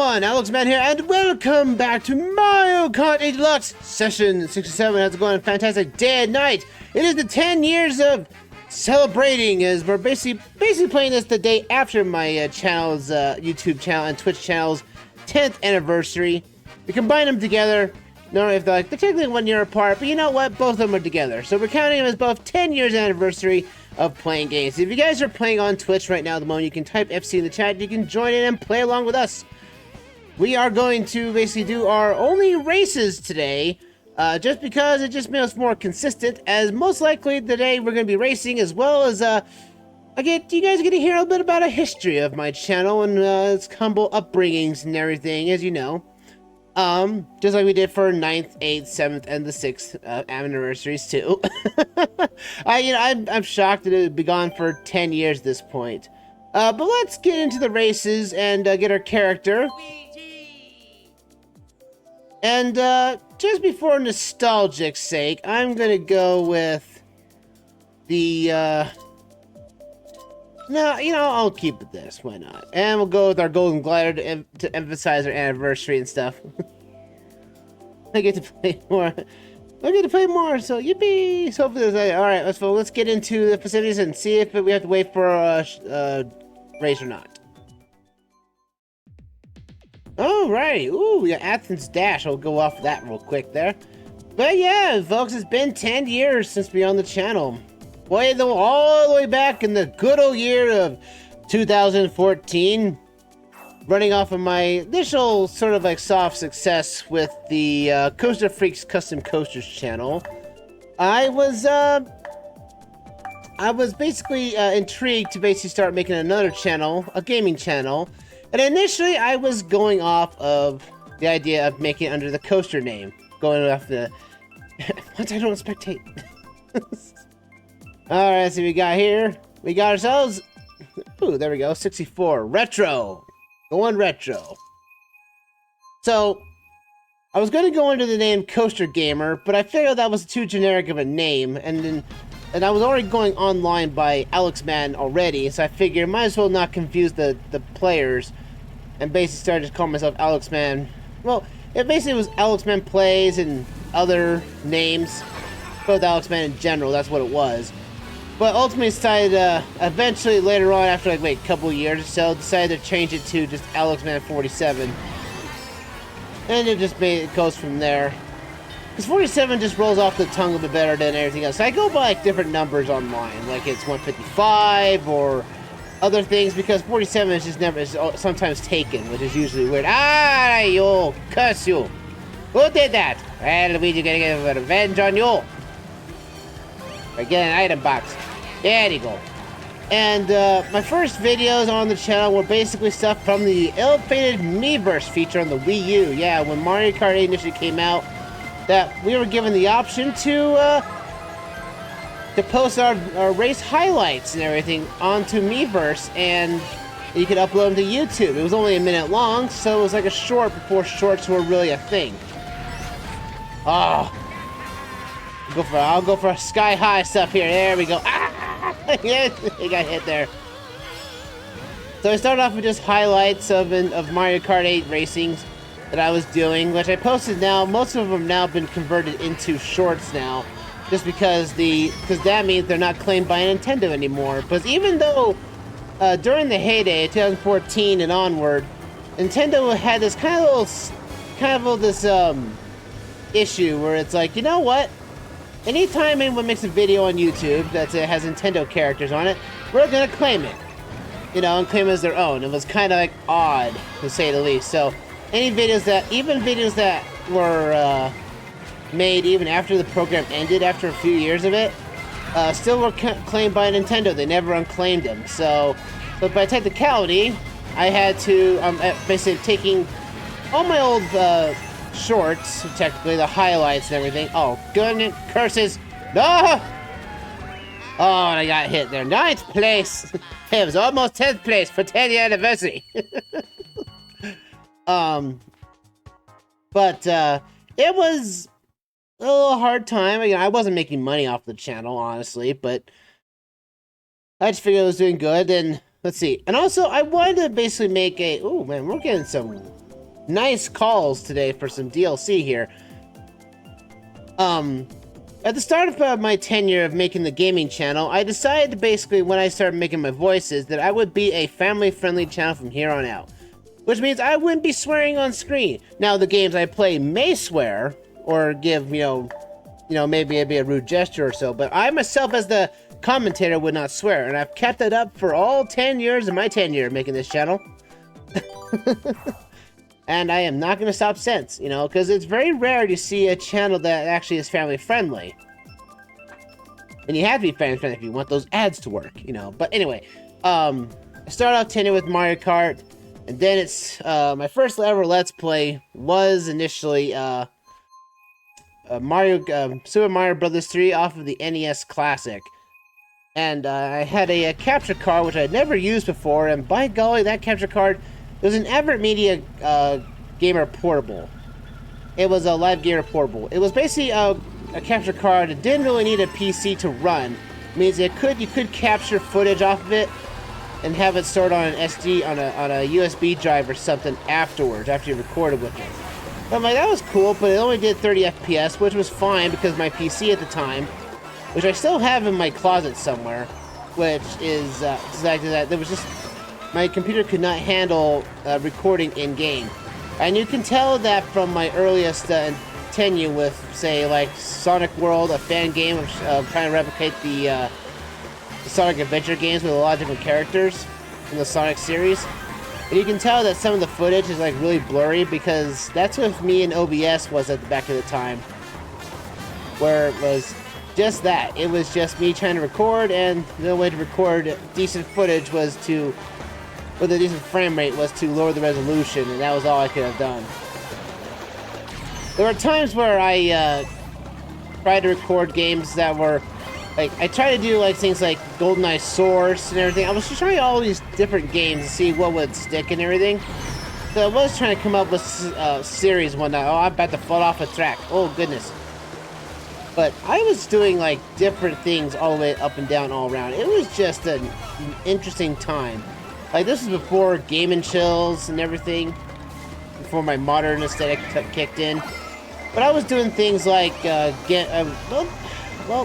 everyone, Alexman here, and welcome back to Mario Kart 8 Deluxe Session 67. How's it going? Fantastic day and night. It is the 10 years of celebrating, as we're basically playing this the day after my channel's YouTube channel and Twitch channel's 10th anniversary. We combine them together. Normally, if they're technically 1 year apart, but you know what? Both of them are together. So we're counting them as both 10 years anniversary of playing games. If you guys are playing on Twitch right now at the moment, you can type FC in the chat. You can join in and play along with us. We are going to basically do our only races today, just because it just makes us more consistent, as most likely today we're going to be racing, as well as, you guys get to hear a bit about a history of my channel and its humble upbringings and everything, as you know. Just like we did for 9th, 8th, 7th, and the 6th anniversaries too. I'm shocked that it would be gone for 10 years at this point. But let's get into the races and get our character. And just before nostalgic's sake, I'm gonna go with the no, I'll keep it this. Why not? And we'll go with our golden glider to emphasize our anniversary and stuff. I get to play more. I get to play more, so yippee! So hopefully, all right, let's get into the facilities and see if we have to wait for a race or not. All right. Ooh, we got Athens Dash. I'll go off that real quick there. But yeah, folks, it's been 10 years since we on the channel. Way though, all the way back in the good old year of 2014, running off of my initial sort of like soft success with the Coasterfreak's Custom Coasters channel, I was basically intrigued to basically start making another channel, a gaming channel, and initially I was going off of the idea of making it under the Coaster name, going off the once I don't spectate. Alright, let's see what we got here. We got ourselves, ooh, there we go, 64, retro. Going retro. So, I was going to go under the name Coaster Gamer, but I figured that was too generic of a name, and I was already going online by Alexman already, so I figured I might as well not confuse the players, and basically started just calling myself Alexman. Well, it basically was Alexman Plays and other names, both Alexman in general, that's what it was. But ultimately decided, eventually later on, after like, a couple years or so, decided to change it to just Alexman 47. And it goes from there. Because 47 just rolls off the tongue a bit better than everything else. So I go by like different numbers online, like it's 155 or other things, because 47 is just never, is sometimes taken, which is usually weird. Ah, you, curse you. Who did that? Well, Luigi gonna get revenge on you. I get an item box. There you go. And my first videos on the channel were basically stuff from the ill-fated Miiverse feature on the Wii U. Yeah, when Mario Kart 8 initially came out, that we were given the option to post our race highlights and everything onto Miiverse, and you could upload them to YouTube. It was only a minute long, so it was like a short before shorts were really a thing. Oh. I'll go for sky high stuff here. There we go. Ah! Yeah, he got hit there. So I started off with just highlights of Mario Kart 8 racings that I was doing, which I posted now. Most of them now have been converted into shorts now, just because that means they're not claimed by Nintendo anymore. Because even though during the heyday, 2014 and onward, Nintendo had this kind of this issue where it's like, you know what? Anytime anyone makes a video on YouTube that has Nintendo characters on it, we're gonna claim it. And claim it as their own. It was kind of like odd, to say the least. So, even videos that were made even after the program ended, after a few years of it, still were claimed by Nintendo. They never unclaimed them. So, but by technicality, I had to, basically taking all my old, shorts, technically the highlights and everything. Oh goodness, curses! No! Oh, and I got hit there. 9th place. It was almost 10th place for 10th anniversary. But it was a little hard time. I wasn't making money off the channel, honestly, but I just figured I was doing good. And let's see. And also, I wanted to basically make a. Oh man, we're getting some nice calls today for some DLC here. At the start of my tenure of making the gaming channel, I decided basically when I started making my voices that I would be a family-friendly channel from here on out. Which means I wouldn't be swearing on screen. Now, the games I play may swear, or give, maybe a rude gesture or so, but I myself as the commentator would not swear, and I've kept that up for all 10 years of my tenure making this channel. And I am not going to stop since, because it's very rare to see a channel that actually is family friendly. And you have to be family friendly if you want those ads to work, But anyway, I started off tenure with Mario Kart, and then it's, my first ever Let's Play was initially, Super Mario Bros. 3 off of the NES Classic. And I had a capture card, which I'd never used before, and by golly, that capture card... It was an Everett Media Gamer Portable. It was a Live Gamer Portable. It was basically a capture card. It didn't really need a PC to run. It means you could capture footage off of it and have it stored on an SD on a USB drive or something afterwards, after you recorded with it. But I'm like, that was cool, but it only did 30 FPS, which was fine because my PC at the time, which I still have in my closet somewhere, which is exactly that. There was just... My computer could not handle recording in-game. And you can tell that from my earliest tenure with, say, like Sonic World, a fan game of trying to replicate the Sonic Adventure games with a lot of different characters in the Sonic series. And you can tell that some of the footage is like really blurry because that's what me and OBS was at the back of the time. Where it was just that. It was just me trying to record, and the way to record decent footage was to... with a decent frame rate was to lower the resolution, and that was all I could have done. There were times where I tried to record games that were, like, I tried to do like things like GoldenEye Source and everything. I was just trying all these different games to see what would stick and everything. So I was trying to come up with series one night. Oh, I'm about to fall off a track. Oh, goodness. But I was doing like different things all the way up and down all around. It was just an interesting time. Like, this is before Game & Chills and everything, before my modern aesthetic kicked in. But I was doing things like, well,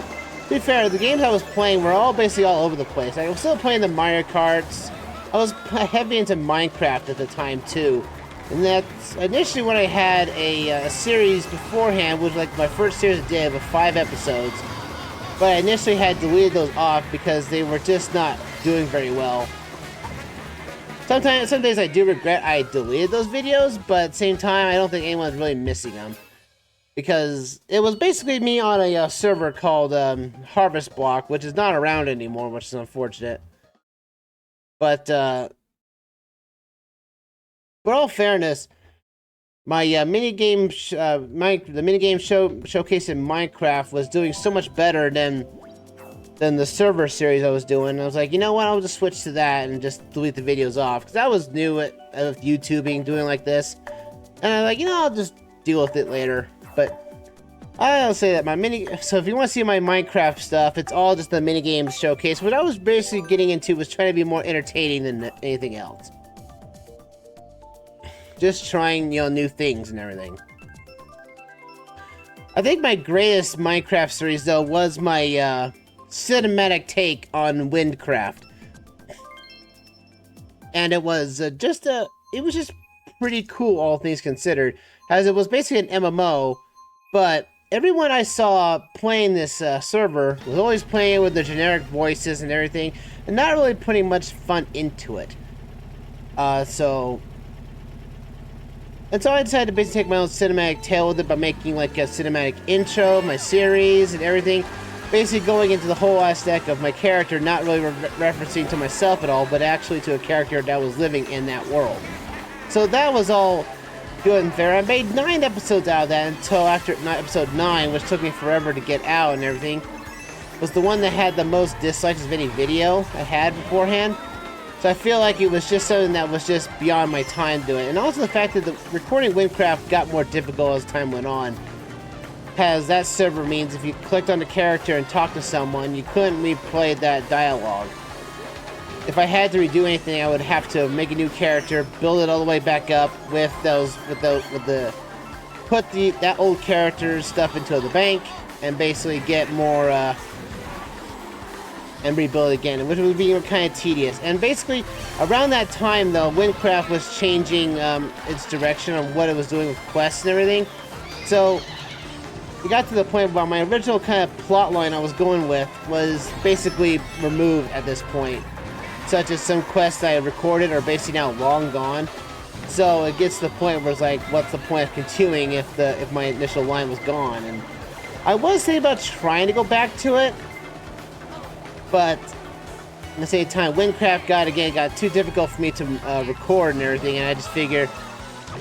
to be fair, the games I was playing were all basically all over the place. I was still playing the Mario Karts. I was heavy into Minecraft at the time, too. And that's initially when I had a series beforehand, which was like my first series I did of 5 episodes. But I initially had deleted those off because they were just not doing very well. Some days I do regret I deleted those videos, but at the same time, I don't think anyone's really missing them. Because it was basically me on a server called Harvest Block, which is not around anymore, which is unfortunate. But, for all fairness, my minigame showcase in Minecraft was doing so much better than the server series I was doing. I was like, you know what, I'll just switch to that and just delete the videos off. Because I was new at YouTubing, doing like this. And I'm like, I'll just deal with it later. But I'll say that so if you want to see my Minecraft stuff, it's all just the minigames showcase. What I was basically getting into was trying to be more entertaining than anything else. Just trying, new things and everything. I think my greatest Minecraft series, though, was my, cinematic take on Windcraft. And it was just pretty cool, all things considered, as it was basically an MMO, but everyone I saw playing this server was always playing with the generic voices and everything, and not really putting much fun into it. So I decided to basically take my own cinematic tale with it by making like a cinematic intro, my series, and everything. Basically going into the whole aspect of my character, not really referencing to myself at all, but actually to a character that was living in that world. So that was all good and fair. I made 9 episodes out of that until after episode 9, which took me forever to get out and everything, was the one that had the most dislikes of any video I had beforehand. So I feel like it was just something that was just beyond my time to do it. And also the fact that the recording Windcraft got more difficult as time went on. Because that server means if you clicked on the character and talked to someone, you couldn't replay that dialogue. if I had to redo anything, I would have to make a new character, build it all the way back up with put that old character's stuff into the bank, and basically get more, and rebuild it again, which would be kind of tedious. And basically, around that time, though, Windcraft was changing its direction on what it was doing with quests and everything. So, it got to the point where my original kind of plot line I was going with was basically removed at this point. Such as some quests I had recorded are basically now long gone. So it gets to the point where it's like, what's the point of continuing if my initial line was gone? And I was thinking about trying to go back to it, but at the same time, Windcraft got too difficult for me to record and everything, and I just figured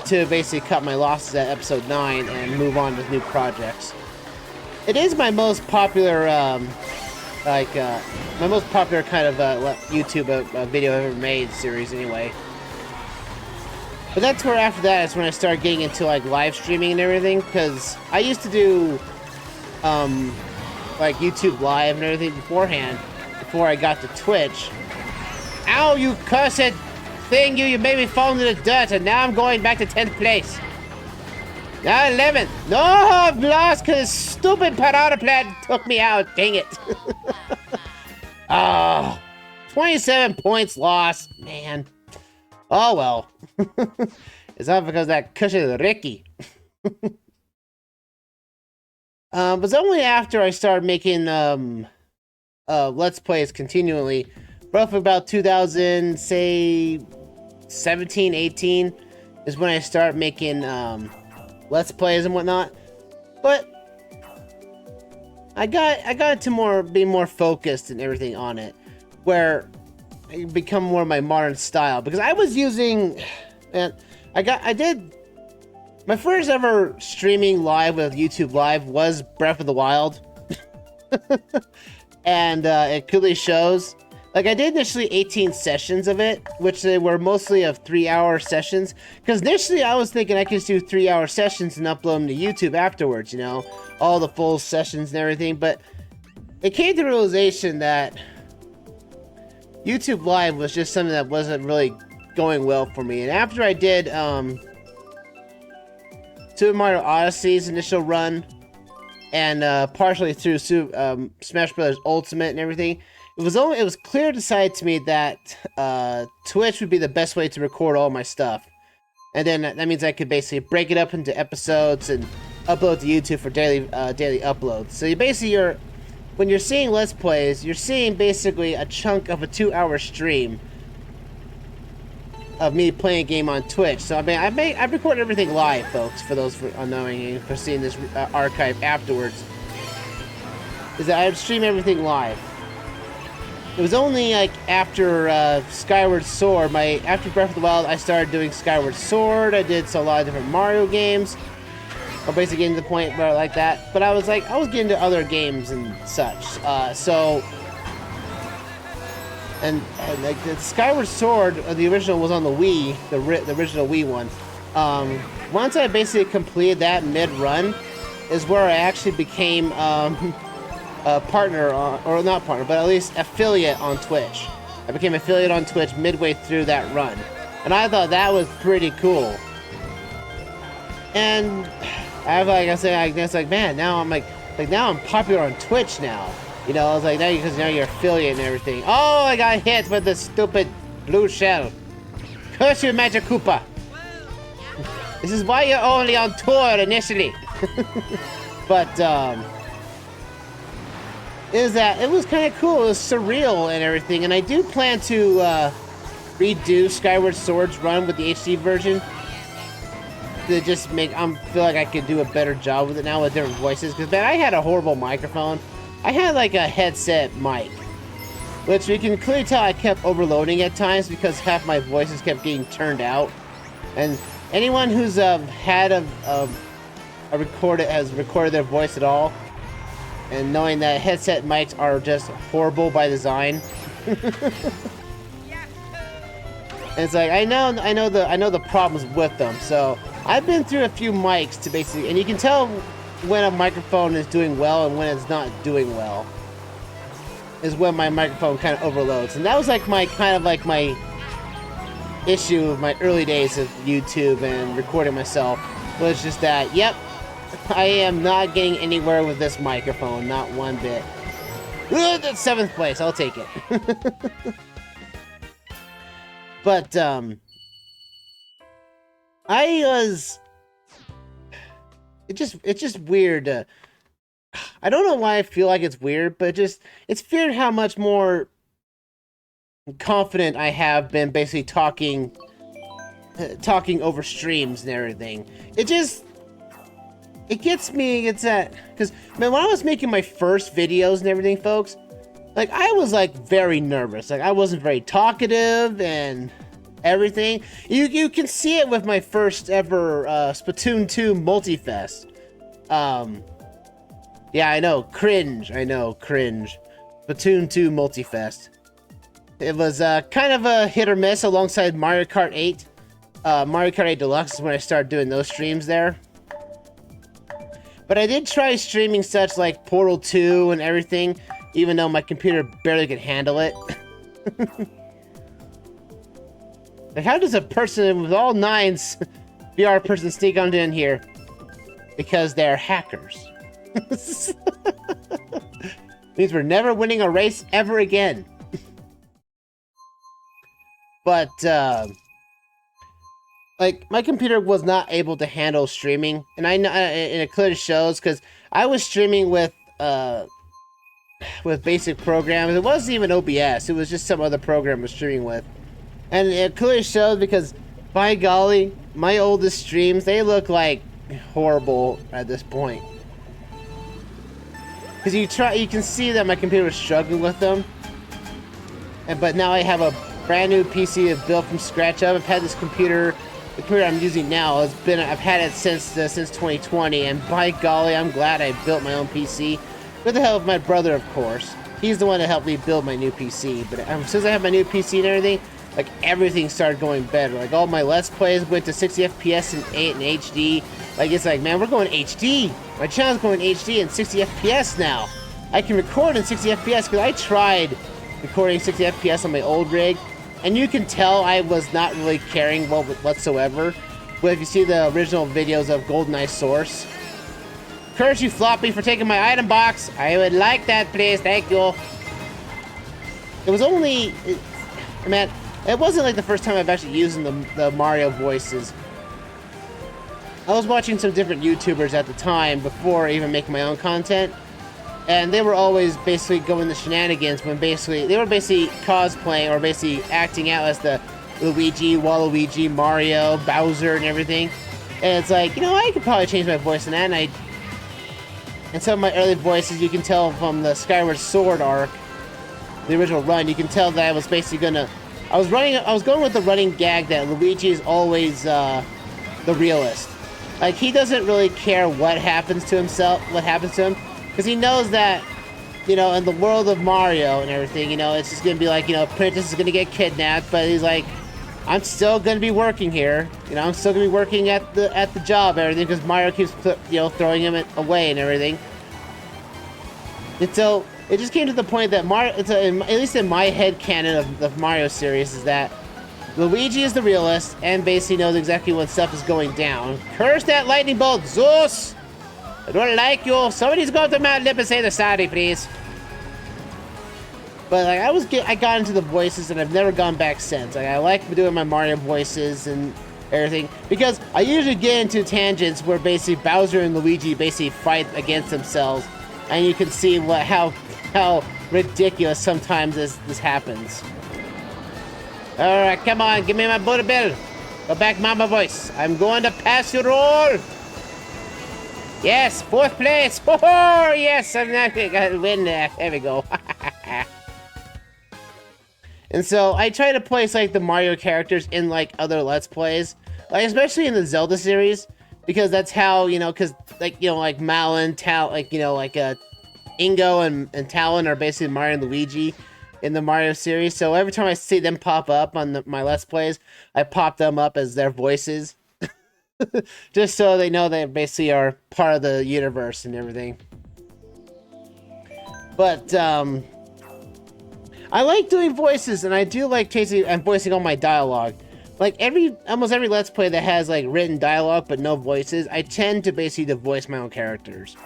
to basically cut my losses at episode 9 and move on with new projects. It is my most popular, my most popular kind of YouTube video I've ever made series anyway. But that's where after that is when I started getting into like live streaming and everything, because I used to do like YouTube live and everything beforehand, before I got to Twitch. Ow, you cursed thing, you made me fall into the dirt, and now I'm going back to 10th place. Now 11th. No, I've lost because stupid piranha plant took me out. Dang it. Oh, 27 points lost, man. Oh well. It's not because of that cushion Ricky. But it's only after I started making Let's Plays continually, roughly about 2000, say 17, 18, is when I started making Let's Plays and whatnot. But I got to be more focused and everything on it, where it become more of my modern style, because I was using, man, I did my first ever streaming live with YouTube Live was Breath of the Wild. And it clearly shows. Like, I did initially 18 sessions of it, which they were mostly of 3-hour sessions. Because initially I was thinking I could just do 3-hour sessions and upload them to YouTube afterwards, you know? All the full sessions and everything. But it came to the realization that YouTube Live was just something that wasn't really going well for me. And after I did Super Mario Odyssey's initial run, and partially through Smash Bros. Ultimate and everything, it was clear decided to me that Twitch would be the best way to record all my stuff. And then that means I could basically break it up into episodes and upload to YouTube for daily uploads. So you basically when you're seeing Let's Plays, you're seeing basically a chunk of a 2-hour stream of me playing a game on Twitch. So I mean, I record everything live, folks, for those unknowing and for seeing this archive afterwards. Is that I would stream everything live. It was only like after Skyward Sword, after Breath of the Wild, I started doing Skyward Sword. I did a lot of different Mario games. Or basically getting to the point where like that. But I was getting to other games and such. And like the Skyward Sword, the original was on the Wii, the original Wii one. Once I basically completed that mid-run, is where I actually became a partner, or not partner, but at least affiliate on Twitch. I became affiliate on Twitch midway through that run, and I thought that was pretty cool. And I guess man, now I'm now I'm popular on Twitch now. You know, I was like, because now you're affiliate and everything. Oh, I got hit with the stupid blue shell. Curse you, Magic Koopa. This is why you're only on tour initially. But, it was kind of cool. It was surreal and everything. And I do plan to redo Skyward Sword's run with the HD version. To just feel like I could do a better job with it now with different voices. Because, man, I had a horrible microphone. I had like a headset mic, which you can clearly tell I kept overloading at times because half my voices kept getting turned out. And anyone who's has recorded their voice at all, and knowing that headset mics are just horrible by design. And it's like I know the problems with them. So I've been through a few mics to basically, and you can tell when a microphone is doing well and when it's not doing well. is when my microphone kind of overloads. And that was like my issue of my early days of YouTube and recording myself, was just that, yep, I am not getting anywhere with this microphone, not one bit. Ooh, that's 7th place, I'll take it. But, it's just weird. I don't know why I feel like it's weird, but it's weird how much more confident I have been basically talking over streams and everything. It gets me, it's that, because, man, when I was making my first videos and everything, folks, like, I was, like, very nervous. Like, I wasn't very talkative and everything. You can see it with my first ever Splatoon 2 Multifest. Yeah, I know, cringe. Splatoon 2 Multifest. It was kind of a hit or miss alongside Mario Kart 8. Mario Kart 8 Deluxe is when I started doing those streams there. But I did try streaming such like Portal 2 and everything, even though my computer barely could handle it. Like, how does a person with all 9s VR person sneak on in here? Because they're hackers. Means we're never winning a race ever again. But, like, my computer was not able to handle streaming, and I know, and it clearly shows, because I was streaming with basic programs. It wasn't even OBS, it was just some other program I was streaming with. And it clearly shows because, by golly, my oldest streams, they look like horrible at this point. Because you can see that my computer was struggling with them. But now I have a brand new PC built from scratch up. I've had this computer, the computer I'm using now, I've had it since 2020, and by golly, I'm glad I built my own PC. With the help of my brother, of course. He's the one that helped me build my new PC. But since I have my new PC and everything, like, everything started going better. Like, all my Let's Plays went to 60 FPS and 8 and HD. Like, it's like, man, we're going HD. My channel's going HD and 60 FPS now. I can record in 60 FPS because I tried recording 60 FPS on my old rig, and you can tell I was not really caring whatsoever. But if you see the original videos of GoldenEye Source. Curse you, Floppy, for taking my item box. I would like that, please. Thank you. It was only... man, it wasn't like the first time I've actually used the Mario voices. I was watching some different YouTubers at the time before even making my own content, and they were always basically going the shenanigans when they were basically cosplaying or basically acting out as the Luigi, Waluigi, Mario, Bowser, and everything. And it's like, you know, I could probably change my voice in that, and some of my early voices, you can tell from the Skyward Sword arc, the original run, you can tell that I was basically I was going with the running gag that Luigi is always the realist. Like, he doesn't really care what happens to him, because he knows that, you know, in the world of Mario and everything, you know, it's just gonna be like, you know, Princess is gonna get kidnapped, but he's like, I'm still gonna be working here, you know, I'm still gonna be working at the job and everything, because Mario keeps, you know, throwing him away and everything. And so it just came to the point that Mario, at least in my head canon of the Mario series, is that Luigi is the realist and basically knows exactly when stuff is going down. Curse that lightning bolt, Zeus! I don't like you. Somebody's go up to Mount Lip and say they're sorry, please. But like I got into the voices and I've never gone back since. Like, I like doing my Mario voices and everything because I usually get into tangents where basically Bowser and Luigi basically fight against themselves, and you can see how ridiculous sometimes this happens. Alright, come on, give me my Buddha bill. Go back, mama voice. I'm going to pass your roll. Yes, 4th place. Oh, yes, I'm not gonna win that. There we go. And so I try to place like the Mario characters in like other Let's Plays, like especially in the Zelda series, because that's how, you know, because like, you know, like Malin, like, you know, like Ingo and Talon are basically Mario and Luigi in the Mario series. So every time I see them pop up on my Let's Plays, I pop them up as their voices. Just so they know they basically are part of the universe and everything. But, I like doing voices, and I do like chasing and voicing all my dialogue. Like almost every Let's Play that has like written dialogue but no voices, I tend to basically to voice my own characters.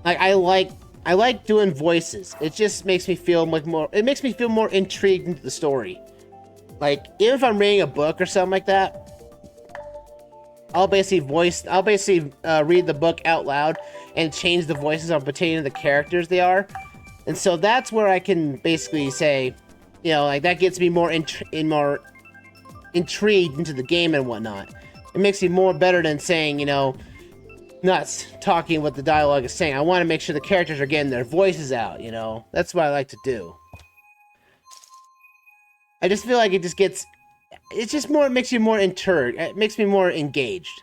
Like I like doing voices. It just makes me feel like more. It makes me feel more intrigued into the story. Like even if I'm reading a book or something like that, I'll basically read the book out loud and change the voices on pertaining to the characters they are. And so that's where I can basically say, you know, like that gets me more intrigued into the game and whatnot. It makes me more better than saying, you know, not talking what the dialogue is saying. I want to make sure the characters are getting their voices out, you know. That's what I like to do. I just feel like it makes you more intrigued. It makes me more engaged.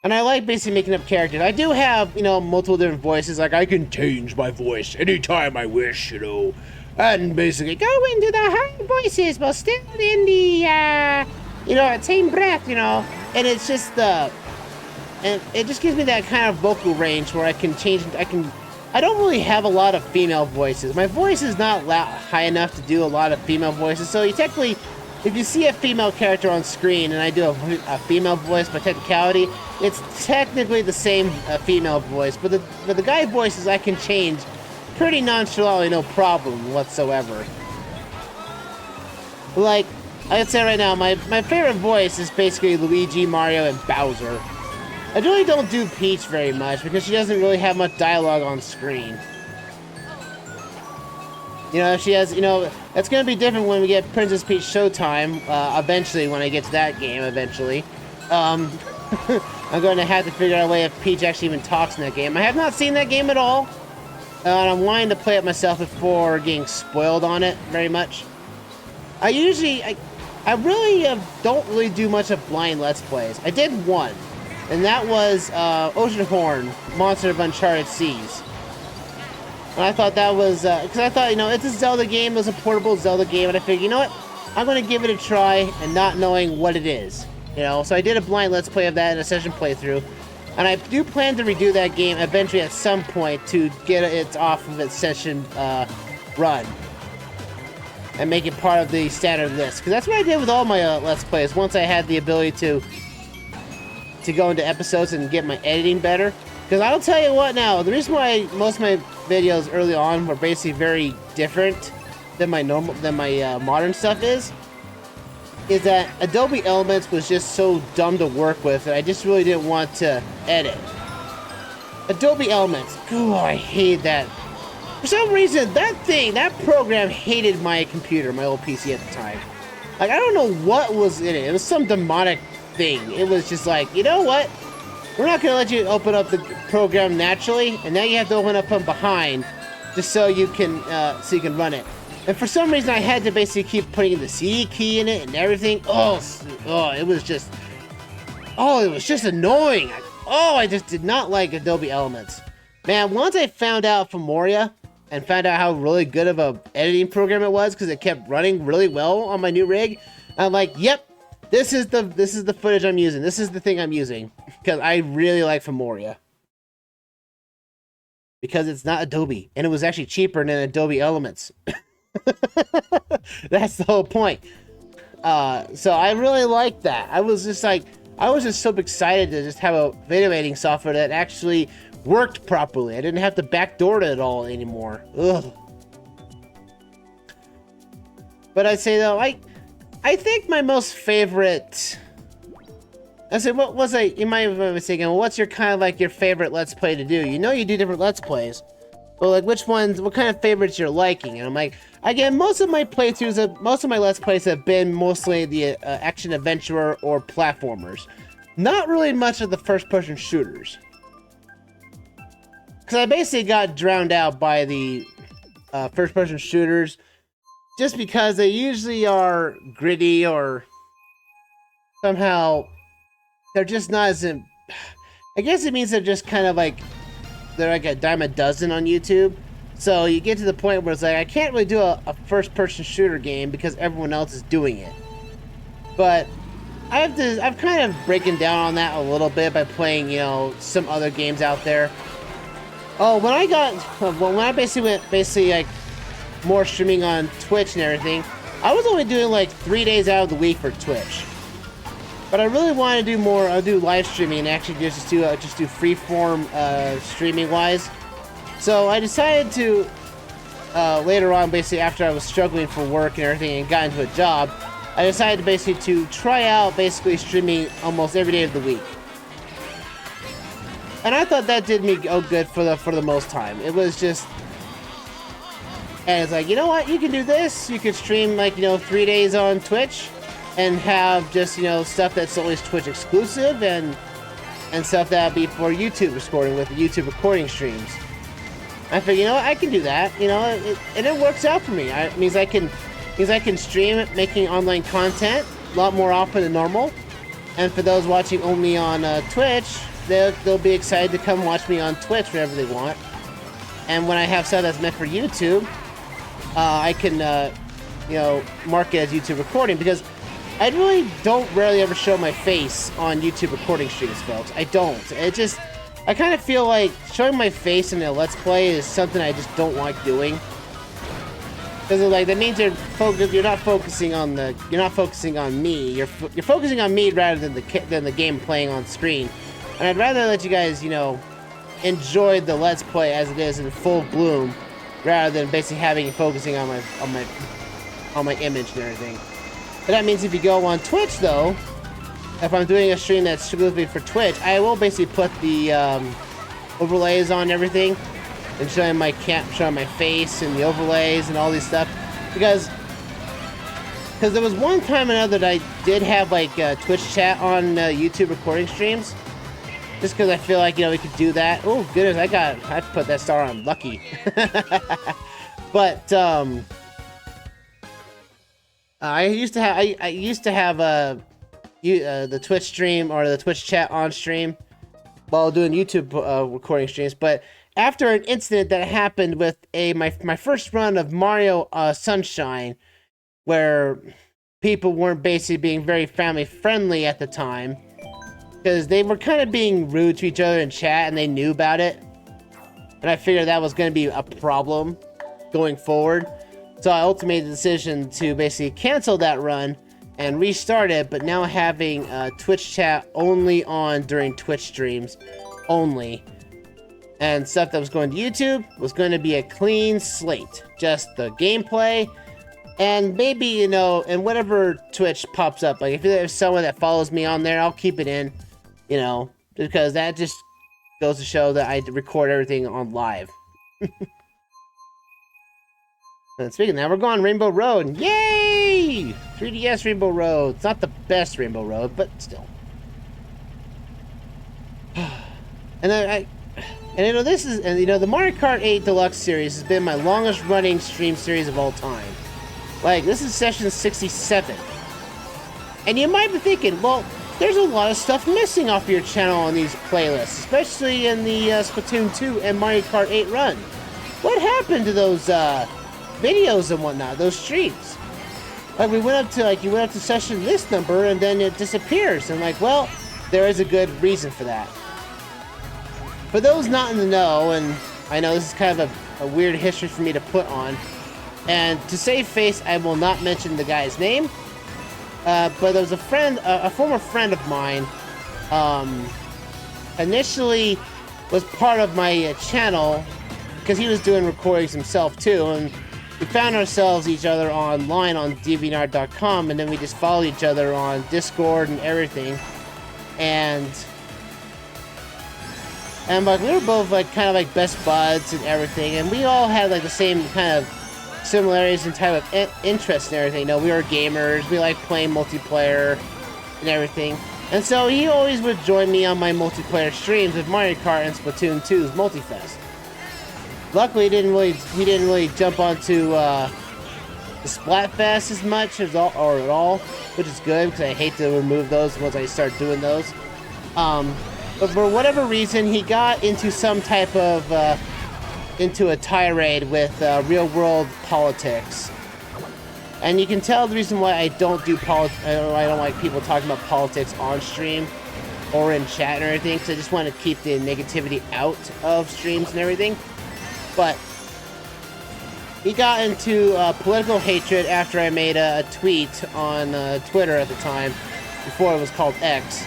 And I like basically making up characters. I do have, you know, multiple different voices. Like, I can change my voice anytime I wish, you know. And basically go into the high voices, but still in the, you know, same breath, you know. And it's just, and it just gives me that kind of vocal range where I can change, I don't really have a lot of female voices. My voice is not high enough to do a lot of female voices. So you technically, if you see a female character on screen and I do a female voice by technicality, it's technically the same female voice. But the guy voices I can change pretty nonchalantly, no problem whatsoever. Like, I'd say right now, my favorite voice is basically Luigi, Mario, and Bowser. I really don't do Peach very much because she doesn't really have much dialogue on screen. You know, she has, you know, it's going to be different when we get Princess Peach Showtime, eventually, when I get to that game, eventually. I'm going to have to figure out a way if Peach actually even talks in that game. I have not seen that game at all, and I'm wanting to play it myself before getting spoiled on it very much. I really don't really do much of blind Let's Plays. I did one, and that was Oceanhorn, Monster of Uncharted Seas. And I thought that was, because I thought, you know, it's a Zelda game, it was a portable Zelda game, and I figured, you know what, I'm going to give it a try, and not knowing what it is, you know, so I did a blind Let's Play of that in a session playthrough, and I do plan to redo that game eventually at some point to get it off of its session run, and make it part of the standard list, because that's what I did with all my Let's Plays, once I had the ability to go into episodes and get my editing better. Because I'll tell you what now, the reason why most of my videos early on were basically very different than my modern stuff is that Adobe Elements was just so dumb to work with that I just really didn't want to edit. Adobe Elements, oh, I hate that. For some reason, that program hated my computer, my old PC at the time. Like, I don't know what was in it. It was some demonic thing. It was just like, you know what? We're not going to let you open up the program naturally, and now you have to open up from behind just so you can run it. And for some reason, I had to basically keep putting the C key in it and everything. It was just annoying. I just did not like Adobe Elements. Man, once I found out from Moria and found out how really good of a editing program it was because it kept running really well on my new rig, I'm like, yep. This is the footage I'm using. This is the thing I'm using. Because I really like Moria. Because it's not Adobe. And it was actually cheaper than Adobe Elements. That's the whole point. So I really like that. I was just so excited to just have a video editing software that actually worked properly. I didn't have to backdoor it all anymore. Ugh. But I'd say though, I think my most favorite... I said, what was I... You might have been thinking, well, what's your kind of like your favorite Let's Play to do? You know you do different Let's Plays. But like, which ones, what kind of favorites you're liking? And I'm like, again, most of my Let's Plays have been mostly the action adventurer or platformers. Not really much of the first-person shooters. Because I basically got drowned out by the first-person shooters. Just because they usually are gritty or somehow they're just not as I guess it means they're just kind of like they're like a dime a dozen on YouTube. So you get to the point where it's like I can't really do a first-person shooter game because everyone else is doing it. But I've kind of breaking down on that a little bit by playing, you know, some other games out there. Oh, when I basically went like more streaming on Twitch and everything, I was only doing like 3 days out of the week for Twitch. But I really want to do more. I'll do live streaming and actually just do freeform streaming wise. So I decided to later on, basically after I was struggling for work and everything and got into a job, I decided to basically to try out basically streaming almost every day of the week. And I thought that did me good for the most time. It was just, and it's like, you know what, you can do this. You could stream like 3 days on Twitch, and have just stuff that's always Twitch exclusive, and stuff that'll be for YouTube recording with the YouTube recording streams. I figured, I can do that. And it works out for me. It means I can stream making online content a lot more often than normal. And for those watching only on Twitch, they'll be excited to come watch me on Twitch whenever they want. And when I have stuff that's meant for YouTube, I can mark it as YouTube recording, because I really don't rarely ever show my face on YouTube recording streams, folks. I don't. I kind of feel like showing my face in a Let's Play is something I just don't like doing. Because like that means you're not focusing on me. You're focusing on me rather than the game playing on screen. And I'd rather let you guys enjoy the Let's Play as it is in full bloom, rather than basically focusing on my image and everything. But that means if you go on Twitch, though, if I'm doing a stream that's specifically for Twitch, I will basically put the overlays on everything and showing my face and the overlays and all these stuff, because there was one time or another that I did have like Twitch chat on YouTube recording streams, just because I feel like we could do that. Oh goodness, I put that star on lucky. But I used to have the Twitch stream or the Twitch chat on stream while doing YouTube recording streams. But after an incident that happened with my first run of Mario Sunshine, where people weren't basically being very family friendly at the time, because they were kind of being rude to each other in chat and they knew about it, and I figured that was going to be a problem going forward. So I ultimately made the decision to basically cancel that run and restart it, but now having Twitch chat only on during Twitch streams only. And stuff that was going to YouTube was going to be a clean slate. Just the gameplay, and maybe, and whatever Twitch pops up. Like if there's someone that follows me on there, I'll keep it in, because that just goes to show that I record everything on live. And speaking of that, we're going Rainbow Road. Yay! 3DS Rainbow Road. It's not the best Rainbow Road, but still. And the Mario Kart 8 Deluxe series has been my longest running stream series of all time. Like, this is session 67. And you might be thinking, well, there's a lot of stuff missing off your channel on these playlists, especially in the Splatoon 2 and Mario Kart 8 run. What happened to those videos and whatnot, those streams? Like, you went up to session this number and then it disappears. And like, well, there is a good reason for that. For those not in the know, and I know this is kind of a weird history for me to put on, and to save face, I will not mention the guy's name, but there was a former friend of mine, initially was part of my channel, because he was doing recordings himself too, and we found each other online on DeviantArt.com, and then we just followed each other on Discord and everything, and like we were both like kind of like best buds and everything, and we all had like the same kind of similarities and type of interests and everything. We were gamers, we like playing multiplayer and everything, and so he always would join me on my multiplayer streams with Mario Kart and Splatoon 2's Multifest. Luckily, he didn't really jump onto the Splatfest as much at all, which is good because I hate to remove those once I start doing those. But for whatever reason, he got into some type of into a tirade with real-world politics, and you can tell the reason why I don't do I don't like people talking about politics on stream or in chat and everything, because I just want to keep the negativity out of streams and everything. But he got into political hatred after I made a tweet on Twitter at the time, before it was called X,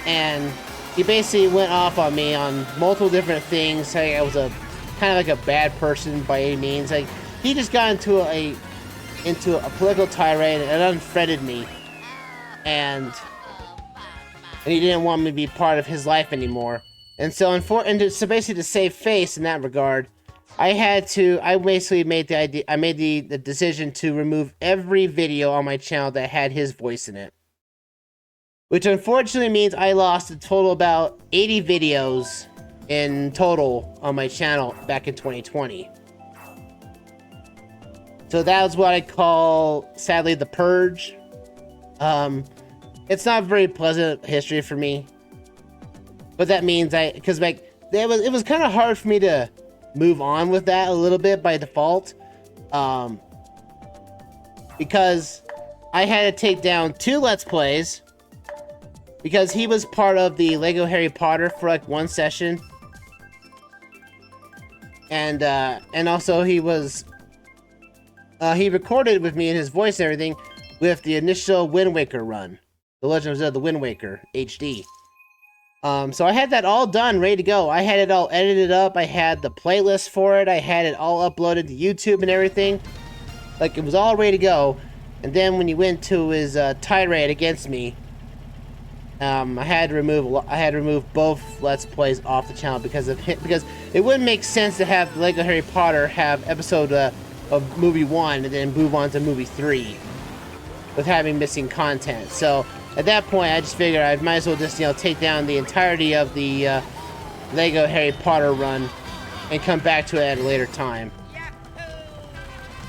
and he basically went off on me on multiple different things, saying I was a kind of like a bad person by any means. Like, he just got into a political tirade and unfriended me, and he didn't want me to be part of his life anymore. And so, so basically, to save face in that regard, I basically made the decision to remove every video on my channel that had his voice in it. Which unfortunately means I lost a total about 80 videos in total on my channel back in 2020. So that was what I call, sadly, the purge. It's not a very pleasant history for me. But that means because like, it was kind of hard for me to move on with that a little bit by default. Because I had to take down 2 Let's Plays. Because he was part of the Lego Harry Potter for like 1 session. And also he was... he recorded with me in his voice and everything with the initial Wind Waker run. The Legend of Zelda The Wind Waker HD. So I had that all done, ready to go. I had it all edited up. I had the playlist for it. I had it all uploaded to YouTube and everything. Like, it was all ready to go. And then when he went to his tirade against me, I had to remove both Let's Plays off the channel because it wouldn't make sense to have Lego Harry Potter have episode of movie 1 and then move on to movie 3 with having missing content. So at that point, I just figured I might as well just take down the entirety of the Lego Harry Potter run and come back to it at a later time.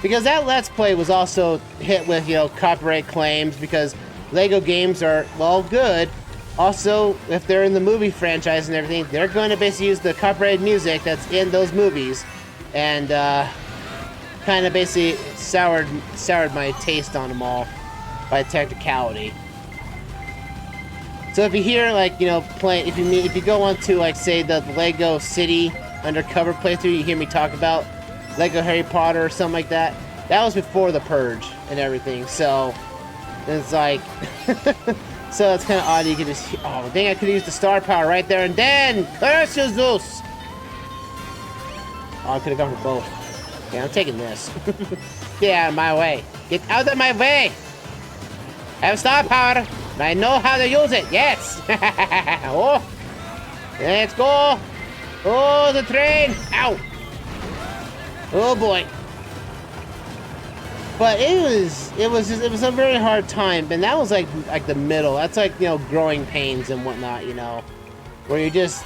Because that Let's Play was also hit with copyright claims because Lego games are, well, good. Also, if they're in the movie franchise and everything, they're going to basically use the copyrighted music that's in those movies, and kind of basically soured my taste on them all by technicality. So if you hear if you go onto like say the Lego City Undercover playthrough, you hear me talk about Lego Harry Potter or something like that. That was before the purge and everything, so. It's like, so it's kind of odd. You could just, oh dang! I could use the star power right there and then. Curse you, Zeus! Oh, I could have gone for both. Yeah, I'm taking this. Get out of my way! Get out of my way! I have star power, and I know how to use it. Yes! Oh, let's go! Oh, the train! Ow! Oh boy! But it was a very hard time, and that was like the middle. That's like growing pains and whatnot, where you just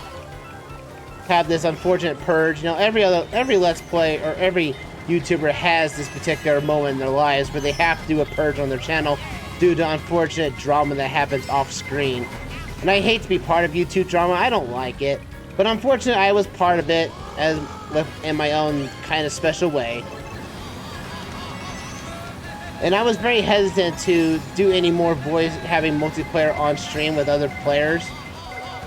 have this unfortunate purge. Every Let's Play or every YouTuber has this particular moment in their lives where they have to do a purge on their channel due to unfortunate drama that happens off screen. And I hate to be part of YouTube drama. I don't like it, but unfortunately, I was part of it in my own kind of special way. And I was very hesitant to do any more having multiplayer on stream with other players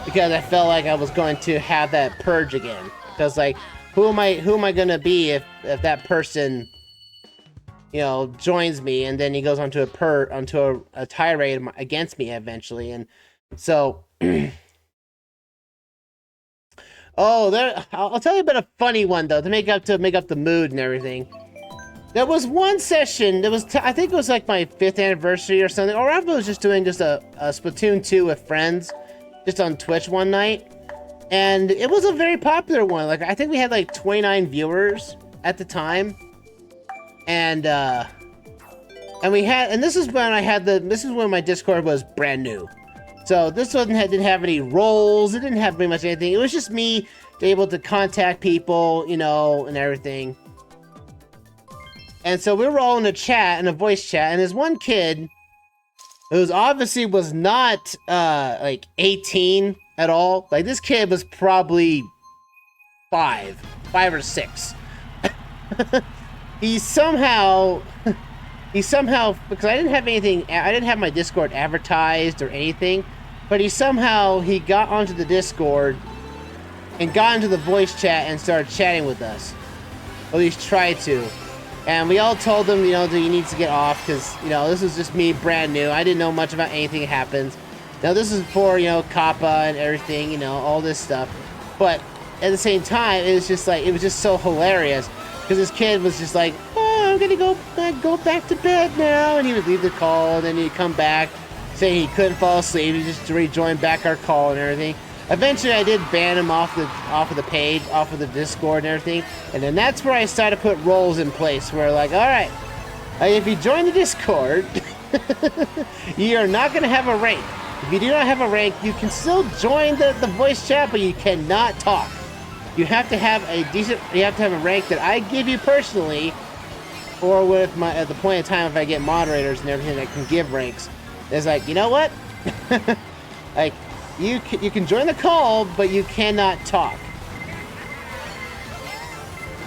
because I felt like I was going to have that purge again. Because like, who am I gonna be if that person, joins me and then he goes onto a tirade against me eventually, and so. Oh, I'll tell you about a funny one though to make up the mood and everything. There was one session, I think it was like my 5th anniversary or something, or I was just doing just a Splatoon 2 with friends, just on Twitch one night, and it was a very popular one. Like, I think we had like 29 viewers at the time, and this is when my Discord was brand new. So this one didn't have any roles, it didn't have pretty much anything, it was just me able to contact people, and everything. And so we were all in a voice chat, and there's one kid who obviously was not, like, 18 at all. Like, this kid was probably 5 or 6. he somehow, because I didn't have my Discord advertised or anything, but he got onto the Discord and got into the voice chat and started chatting with us. Or at least tried to. And we all told him, you know, that he needs to get off because, you know, this was just me, brand new. I didn't know much about anything that happens. Now, this is for, you know, Kappa and everything, you know, all this stuff. But at the same time, it was just like, it was just so hilarious because this kid was just like, oh, I'm gonna go back to bed now. And he would leave the call and then he'd come back saying he couldn't fall asleep. He just rejoined back our call and everything. Eventually, I did ban him off of the page, off of the Discord and everything. And then that's where I started to put roles in place where, like, all right, if you join the Discord, you are not going to have a rank. If you do not have a rank, you can still join the voice chat, but you cannot talk. You have to have you have to have a rank that I give you personally, or with my, at the point in time if I get moderators and everything that can give ranks. It's like, you know what? Like, you can join the call, but you cannot talk.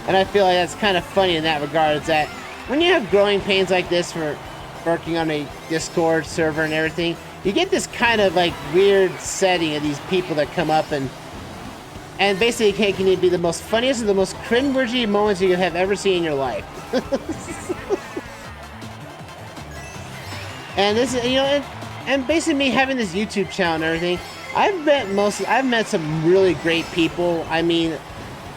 And I feel like that's kind of funny in that regard, is that when you have growing pains like this for working on a Discord server and everything, you get this kind of like weird setting of these people that come up and basically can be the most funniest and the most cringeworthy moments you could have ever seen in your life. And this is, you know, and basically me having this YouTube channel and everything, I've met some really great people. I mean,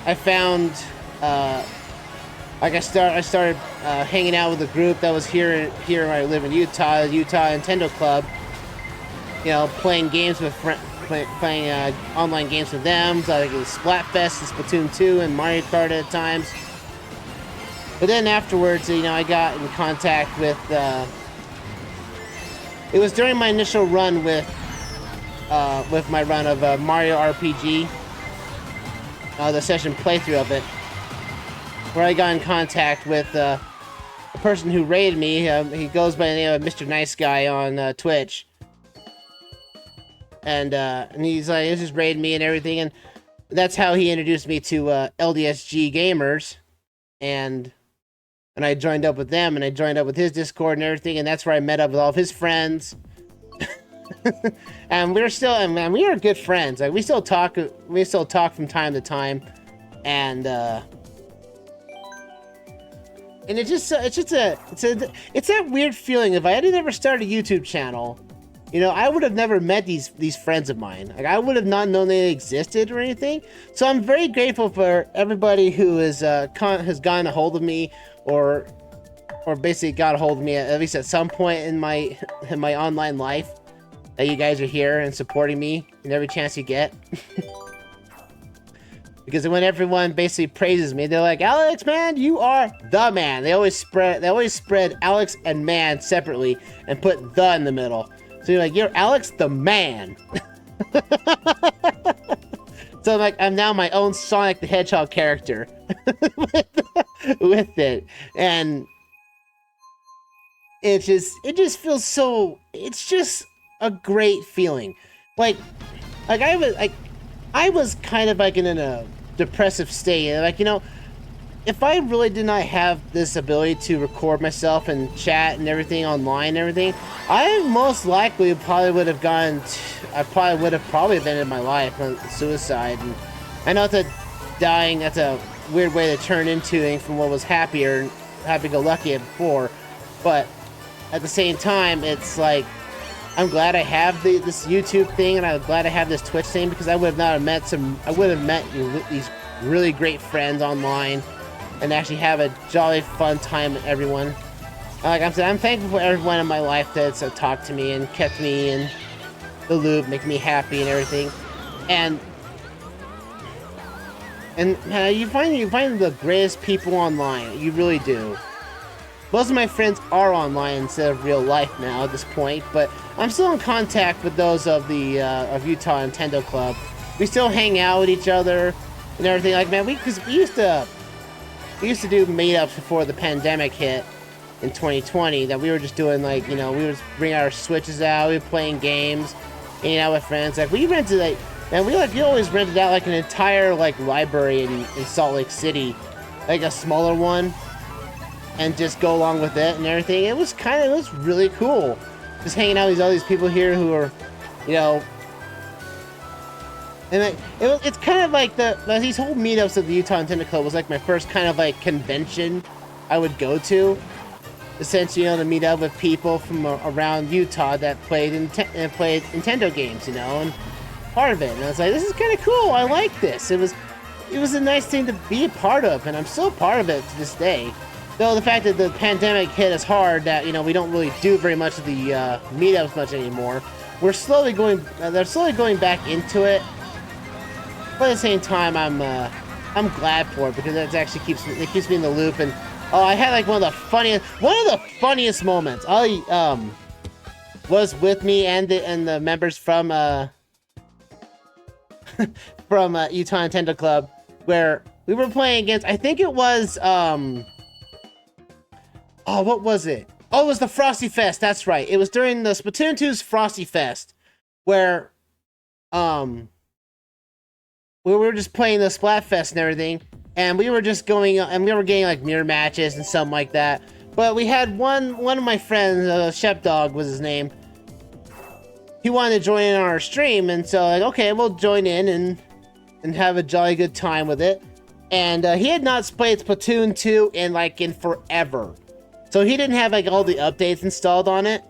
I found, like I started hanging out with a group that was here where I live in Utah Nintendo Club. You know, playing games with playing online games with them, so like Splatfest and Splatoon 2 and Mario Kart at times. But then afterwards, you know, I got in contact with. It was during my initial run with my run of Mario RPG, the session playthrough of it, where I got in contact with a person who raided me. He goes by the name of Mr. Nice Guy on Twitch, and he's like, he just raided me and everything, and that's how he introduced me to LDSG Gamers, and I joined up with them, and I joined up with his Discord and everything, and that's where I met up with all of his friends. And we are good friends. Like we still talk from time to time, and it's that weird feeling. If I had never started a YouTube channel, you know, I would have never met these friends of mine. Like I would have not known they existed or anything. So I'm very grateful for everybody who has gotten a hold of me, or basically got a hold of me at least at some point in my online life, that you guys are here and supporting me in every chance you get. Because when everyone basically praises me, they're like, Alex, man, you are the man. They always spread Alex and man separately and put the in the middle. So you're like, you're Alex the man. So I'm now my own Sonic the Hedgehog character with it, and it just feels so. It's just a great feeling. Like I was kind of like in a depressive state, and like, you know, if I really did not have this ability to record myself and chat and everything online and everything, I most likely probably would have ended my life on suicide. And I know that's a weird way to turn into things from what was happy-go-lucky before, but at the same time, it's like, I'm glad I have this YouTube thing, and I'm glad I have this Twitch thing, because I would have met these really great friends online, and actually have a jolly fun time with everyone. Like I'm saying, I'm thankful for everyone in my life that's talked to me and kept me in the loop, making me happy and everything. And you find the greatest people online. You really do. Most of my friends are online instead of real life now at this point, but I'm still in contact with those of the of Utah Nintendo Club. We still hang out with each other and everything. Like, man, because we used to do meetups before the pandemic hit in 2020, that we were just doing, like, you know, we would bring our Switches out, we were playing games, hanging out with friends. Like, we rented, like, man, we always rented out, like, an entire, like, library in Salt Lake City, like a smaller one, and just go along with it and everything. It was really cool. Just hanging out with all these people here who are, you know, and it's kind of like these whole meetups of the Utah Nintendo Club was like my first kind of like convention I would go to, essentially, you know, to meet up with people from around Utah that played Nintendo games, you know, and part of it. And I was like, this is kind of cool. I like this. It was a nice thing to be a part of, and I'm still part of it to this day. Though the fact that the pandemic hit us hard, that, you know, we don't really do very much of the meetups much anymore. We're slowly going. They're slowly going back into it. But at the same time, I'm glad for it because it actually keeps me in the loop. And oh, I had like one of the funniest moments. Ollie was with me and the members from from Utah Nintendo Club, where we were playing against. I think it was oh, what was it? Oh, it was the Frosty Fest. That's right. It was during the Splatoon 2's Frosty Fest, where we were just playing the Splatfest and everything, and we were just going, and we were getting like mirror matches and something like that. But we had one of my friends, Shepdog was his name. He wanted to join in on our stream, and so like, okay, we'll join in and have a jolly good time with it. And he had not played Splatoon 2 in forever, so he didn't have like all the updates installed on it.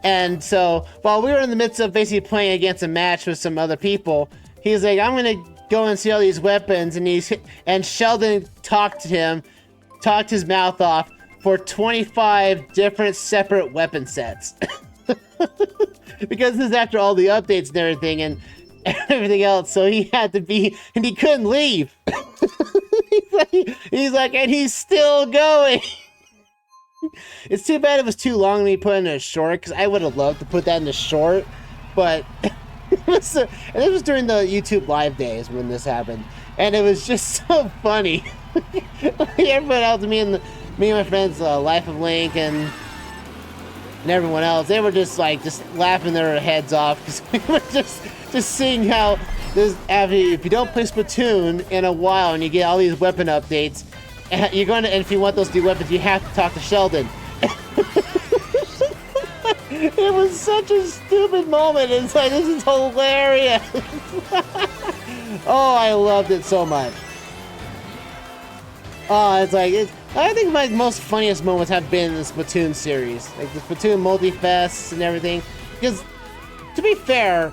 And so while we were in the midst of basically playing against a match with some other people, he's like, I'm gonna go and see all these weapons, and Sheldon talked his mouth off for 25 different separate weapon sets. Because this is after all the updates and everything else, so he had to be, and he couldn't leave. he's like, and he's still going. It's too bad it was too long to be put in a short, because I would have loved to put that in the short, but and this was during the YouTube live days when this happened, and it was just so funny. Everyone else, me and my friends, Life of Link and everyone else, they were just laughing their heads off, because we were just seeing how this, if you don't play Splatoon in a while and you get all these weapon updates, and if you want those new weapons, you have to talk to Sheldon. It was such a stupid moment. It's like, this is hilarious. Oh, I loved it so much. Oh, I think my most funniest moments have been in the Splatoon series, like the Splatoon multi-fests and everything. Because, to be fair,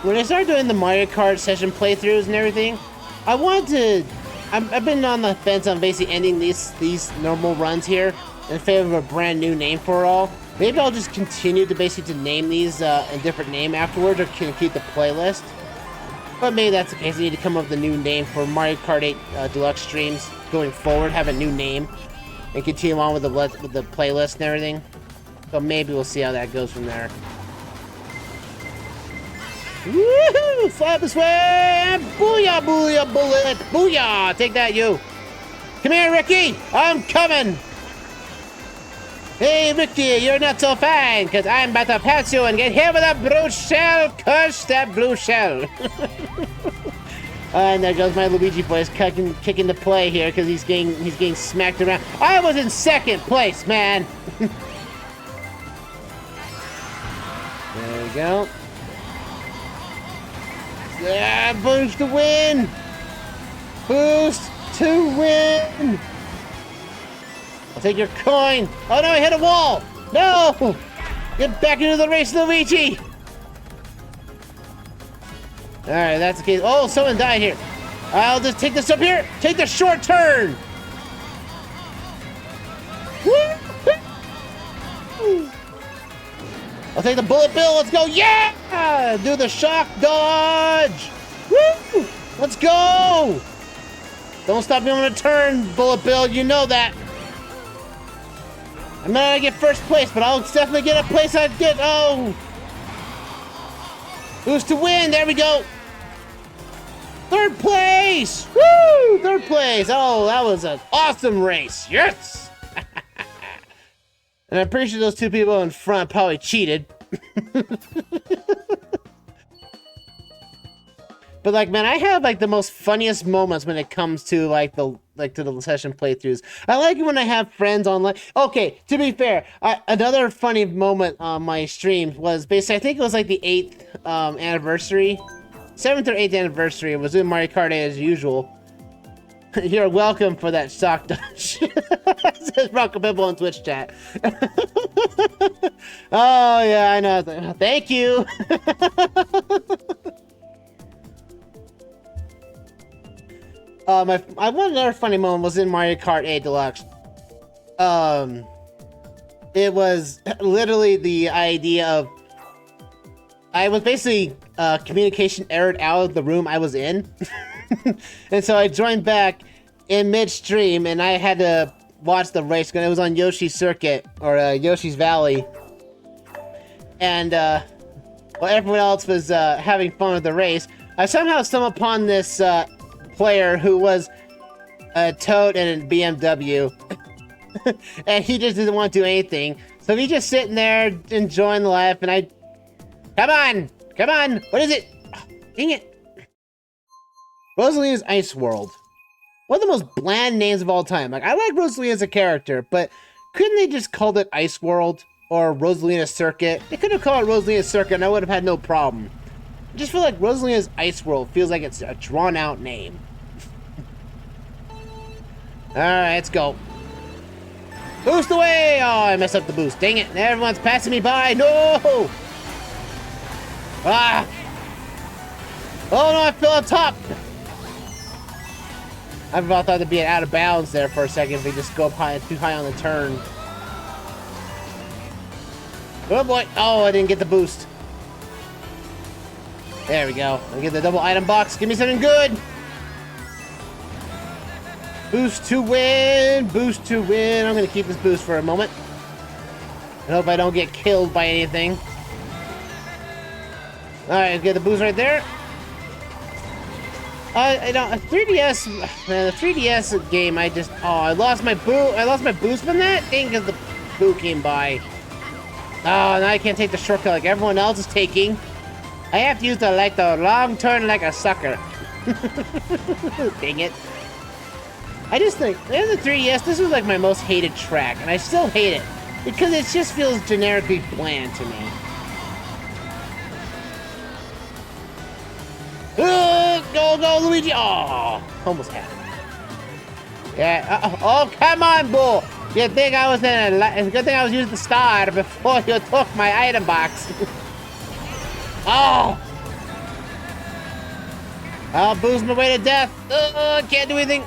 when I started doing the Mario Kart session playthroughs and everything, I wanted to. I've been on the fence on basically ending these normal runs here in favor of a brand new name for it all. Maybe I'll just continue to basically name these a different name afterwards, or can keep the playlist. But maybe that's the case. I need to come up with a new name for Mario Kart 8 Deluxe Streams going forward. Have a new name and continue on with the playlist and everything. So maybe we'll see how that goes from there. Woohoo! Slap and swim! Booyah, booyah, bullet! Booyah! Take that, you! Come here, Ricky! I'm coming! Hey, Ricky, you're not so fine, because I'm about to pass you and get hit with a blue shell! Crush that blue shell! And there goes my Luigi boys kicking the play here, because he's getting smacked around. I was in second place, man! There we go. Yeah, boost to win! Boost to win! I'll take your coin! Oh no, I hit a wall! No! Get back into the race, Luigi! Alright, that's the case. Oh, someone died here. I'll just take this up here! Take the short turn! Woo! I'll take the bullet bill. Let's go. Yeah! Do the shock dodge. Woo! Let's go. Don't stop me on a turn, bullet bill. You know that. I'm not gonna get first place, but I'll definitely get a place I get. Oh! Boost to win. There we go. Third place. Woo! Third place. Oh, that was an awesome race. Yes! And I'm pretty sure those two people in front probably cheated. But like, man, I have like the most funniest moments when it comes to to the session playthroughs. I like it when I have friends online. Okay, to be fair, another funny moment on my stream was basically, I think it was like the 8th anniversary, 7th or 8th anniversary. It was in Mario Kart 8 as usual. You're welcome for that sock dodge. Says Rocco Pimple in Twitch chat. Oh yeah, I know. Thank you. One other funny moment was in Mario Kart 8 Deluxe. It was literally the idea of I was basically communication errored out of the room I was in. And so I joined back in midstream and I had to watch the race because it was on Yoshi's Circuit or Yoshi's Valley. And while everyone else was having fun with the race, I somehow stumbled upon this player who was a Toad and a BMW. And he just didn't want to do anything. So he's just sitting there enjoying life and I... Come on! What is it? Oh, dang it. Rosalina's Ice World. One of the most bland names of all time. Like, I like Rosalina as a character, but couldn't they just call it Ice World? Or Rosalina Circuit? They could have called it Rosalina Circuit and I would have had no problem. I just feel like Rosalina's Ice World feels like it's a drawn-out name. Alright, let's go. Boost away! Oh, I messed up the boost. Dang it. Everyone's passing me by. No! Ah! Oh no, I fell on top! I about thought it'd be out of bounds there for a second if we just go up high, too high on the turn. Oh boy! Oh, I didn't get the boost. There we go. I'll get the double item box. Give me something good! Boost to win! Boost to win! I'm gonna keep this boost for a moment. I hope I don't get killed by anything. Alright, get the boost right there. I don't... A 3DS... Man, the 3DS game, I just... Oh, I lost my boost from that? Dang, because the boo came by. Oh, now I can't take the shortcut like everyone else is taking. I have to use the long turn like a sucker. Dang it. I just think, in the 3DS, this was like my most hated track, and I still hate it, because it just feels generically bland to me. Go, Luigi! Oh, almost had it. Yeah, oh, come on, bull! You think I was in a... It's a good thing I was using the star before you took my item box. Oh! I'll boost my way to death. Can't do anything.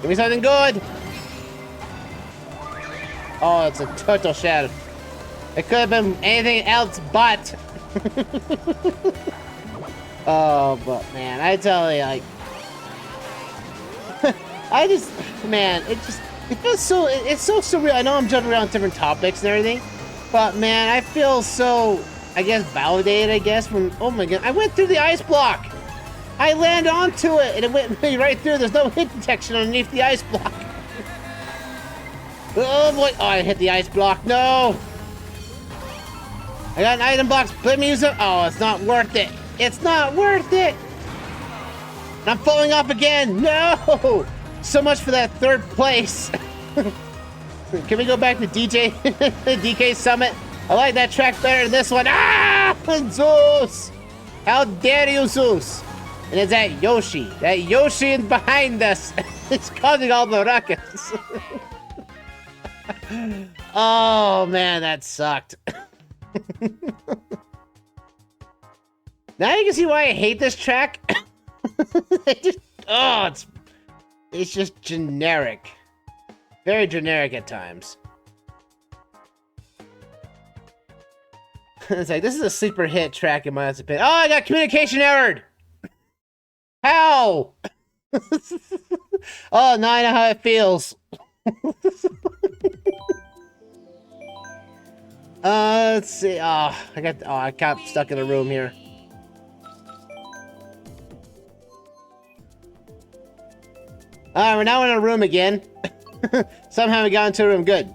Give me something good. Oh, it's a turtle shell. It could have been anything else but. Oh, but man, I tell you, like, I just, man, it feels so, it's so surreal. I know I'm jumping around different topics and everything, but man, I feel so, I guess, validated, I guess, when, oh my god, I went through the ice block. I landed onto it, and it went me right through. There's no hit detection underneath the ice block. Oh boy, oh, I hit the ice block, no. I got an item box, let me use it. Oh, it's not worth it. It's not worth it. I'm falling off again, no. So much for that third place. Can we go back to DK Summit? I like that track better than this one. Ah, Zeus. How dare you, Zeus? And it's that Yoshi. That Yoshi is behind us. It's causing all the ruckus. Oh, man, that sucked. Now you can see why I hate this track. It's just generic. Very generic at times. It's like, this is a sleeper hit track in my opinion. Oh, I got communication errored! How? Oh, now I know how it feels. Let's see. Oh, I got stuck in a room here. Alright, we're now in a room again. Somehow we got into a room. Good.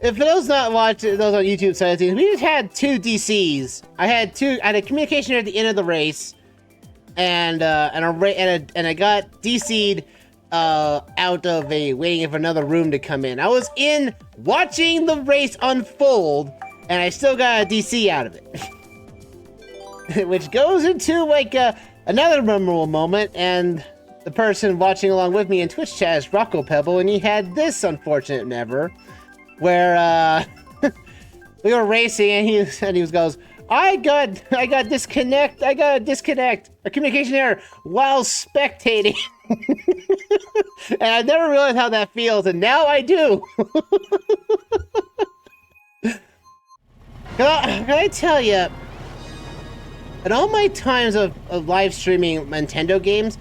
If those not watching, those on YouTube side of things, we just had 2 DCs. I had a communication at the end of the race, and I got DC'd out of waiting for another room to come in. I was in watching the race unfold, and I still got a DC out of it. which goes into like another memorable moment, and the person watching along with me in Twitch chat is Rocco Pebble, and he had this unfortunate never, where we were racing, and he goes, I got a disconnect, a communication error while spectating. And I never realized how that feels, and now I do. Can I tell you, in all my times of live streaming Nintendo games,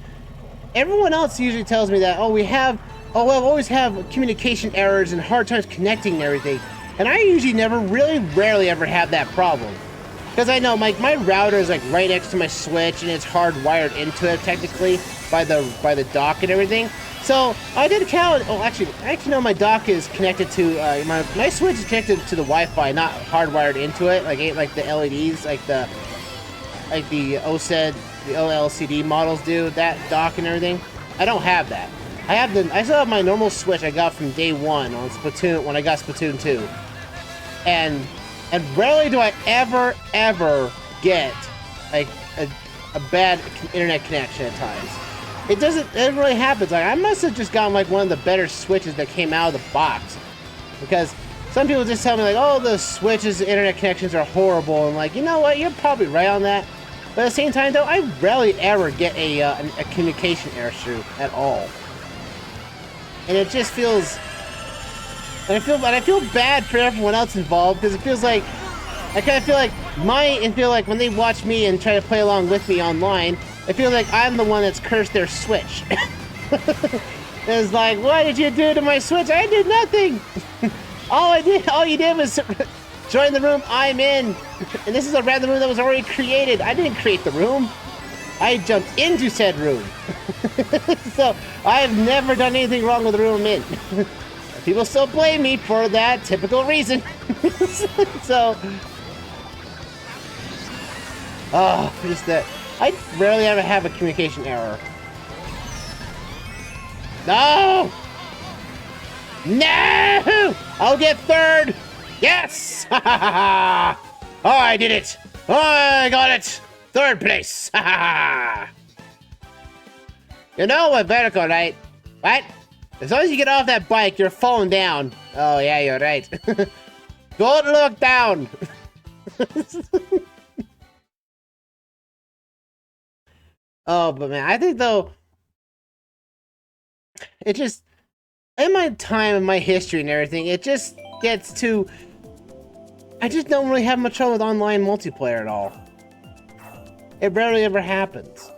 everyone else usually tells me that, we'll always have communication errors and hard times connecting and everything. And I usually rarely ever have that problem. Because I know my router is like right next to my Switch, and it's hardwired into it technically by the dock and everything. So I did count. Oh, actually, no. My dock is connected to my Switch is connected to the Wi-Fi, not hardwired into it. Like the LEDs, like the OLED, the OLCD models do. That dock and everything. I don't have that. I still have my normal Switch I got from day one on Splatoon when I got Splatoon 2, and rarely do I ever get like a bad internet connection at times. It really happens. Like, I must have just gotten like one of the better Switches that came out of the box, because some people just tell me like, oh, the Switch's internet connections are horrible, and like, you know what, you're probably right on that. But at the same time though, I rarely ever get a communication error through at all. And it just feels, and I feel bad for everyone else involved, because it feels like, I kind of feel like when they watch me and try to play along with me online, I feel like I'm the one that's cursed their Switch. It's like, what did you do to my Switch? I did nothing. All you did was join the room I'm in. And this is a random room that was already created. I didn't create the room. I jumped into said room. So I have never done anything wrong with the room I'm in. People still blame me for that typical reason. So, just that. I rarely ever have a communication error. No! No! I'll get third! Yes! Oh, I did it! Oh, I got it! Third place! You know what, Vertical, right? What? As long as you get off that bike, you're falling down. Oh, yeah, you're right. Don't look down! Oh, but man, I think though, it just, in my time and my history and everything, it just gets to, I just don't really have much trouble with online multiplayer at all. It rarely ever happens.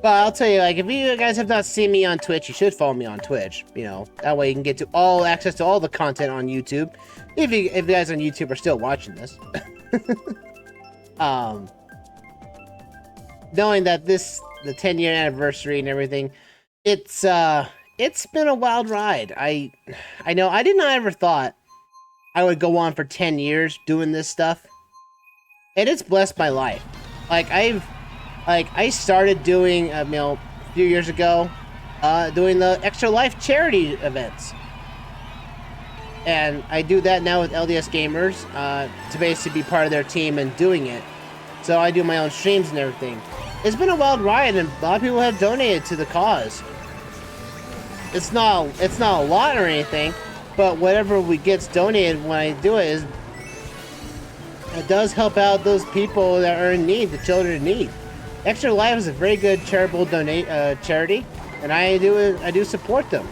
But I'll tell you, like, if you guys have not seen me on Twitch, you should follow me on Twitch. You know, that way you can get to access to all the content on YouTube. If you guys on YouTube are still watching this. Knowing that the 10-year anniversary and everything, it's been a wild ride. I know I did not ever thought I would go on for 10 years doing this stuff, and it's blessed my life. Like I started doing a few years ago, doing the Extra Life charity events, and I do that now with LDS Gamers to basically be part of their team and doing it. So I do my own streams and everything. It's been a wild ride, and a lot of people have donated to the cause. It's not a lot or anything, but whatever gets donated when I do it does help out those people that are in need, the children in need. Extra Life is a very good charitable charity, and I do support them.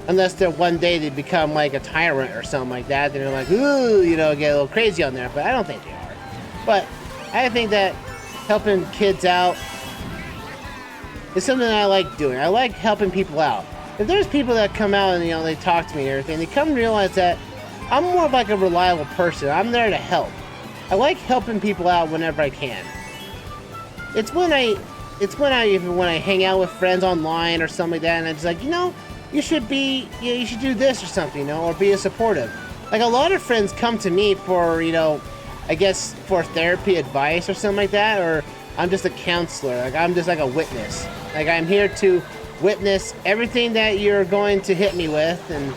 Unless one day they become like a tyrant or something like that, then they're like, ooh, get a little crazy on there. But I don't think they are. But I think that helping kids out is something that I like doing. I like helping people out. If there's people that come out and they talk to me and everything, they come to realize that I'm more of like a reliable person. I'm there to help. I like helping people out whenever I can. It's when I hang out with friends online or something like that, and it's like, you should do this or something, or be supportive. Like, a lot of friends come to me for, I guess for therapy advice or something like that, or I'm just a counselor. Like, I'm just like a witness. Like, I'm here to witness everything that you're going to hit me with, and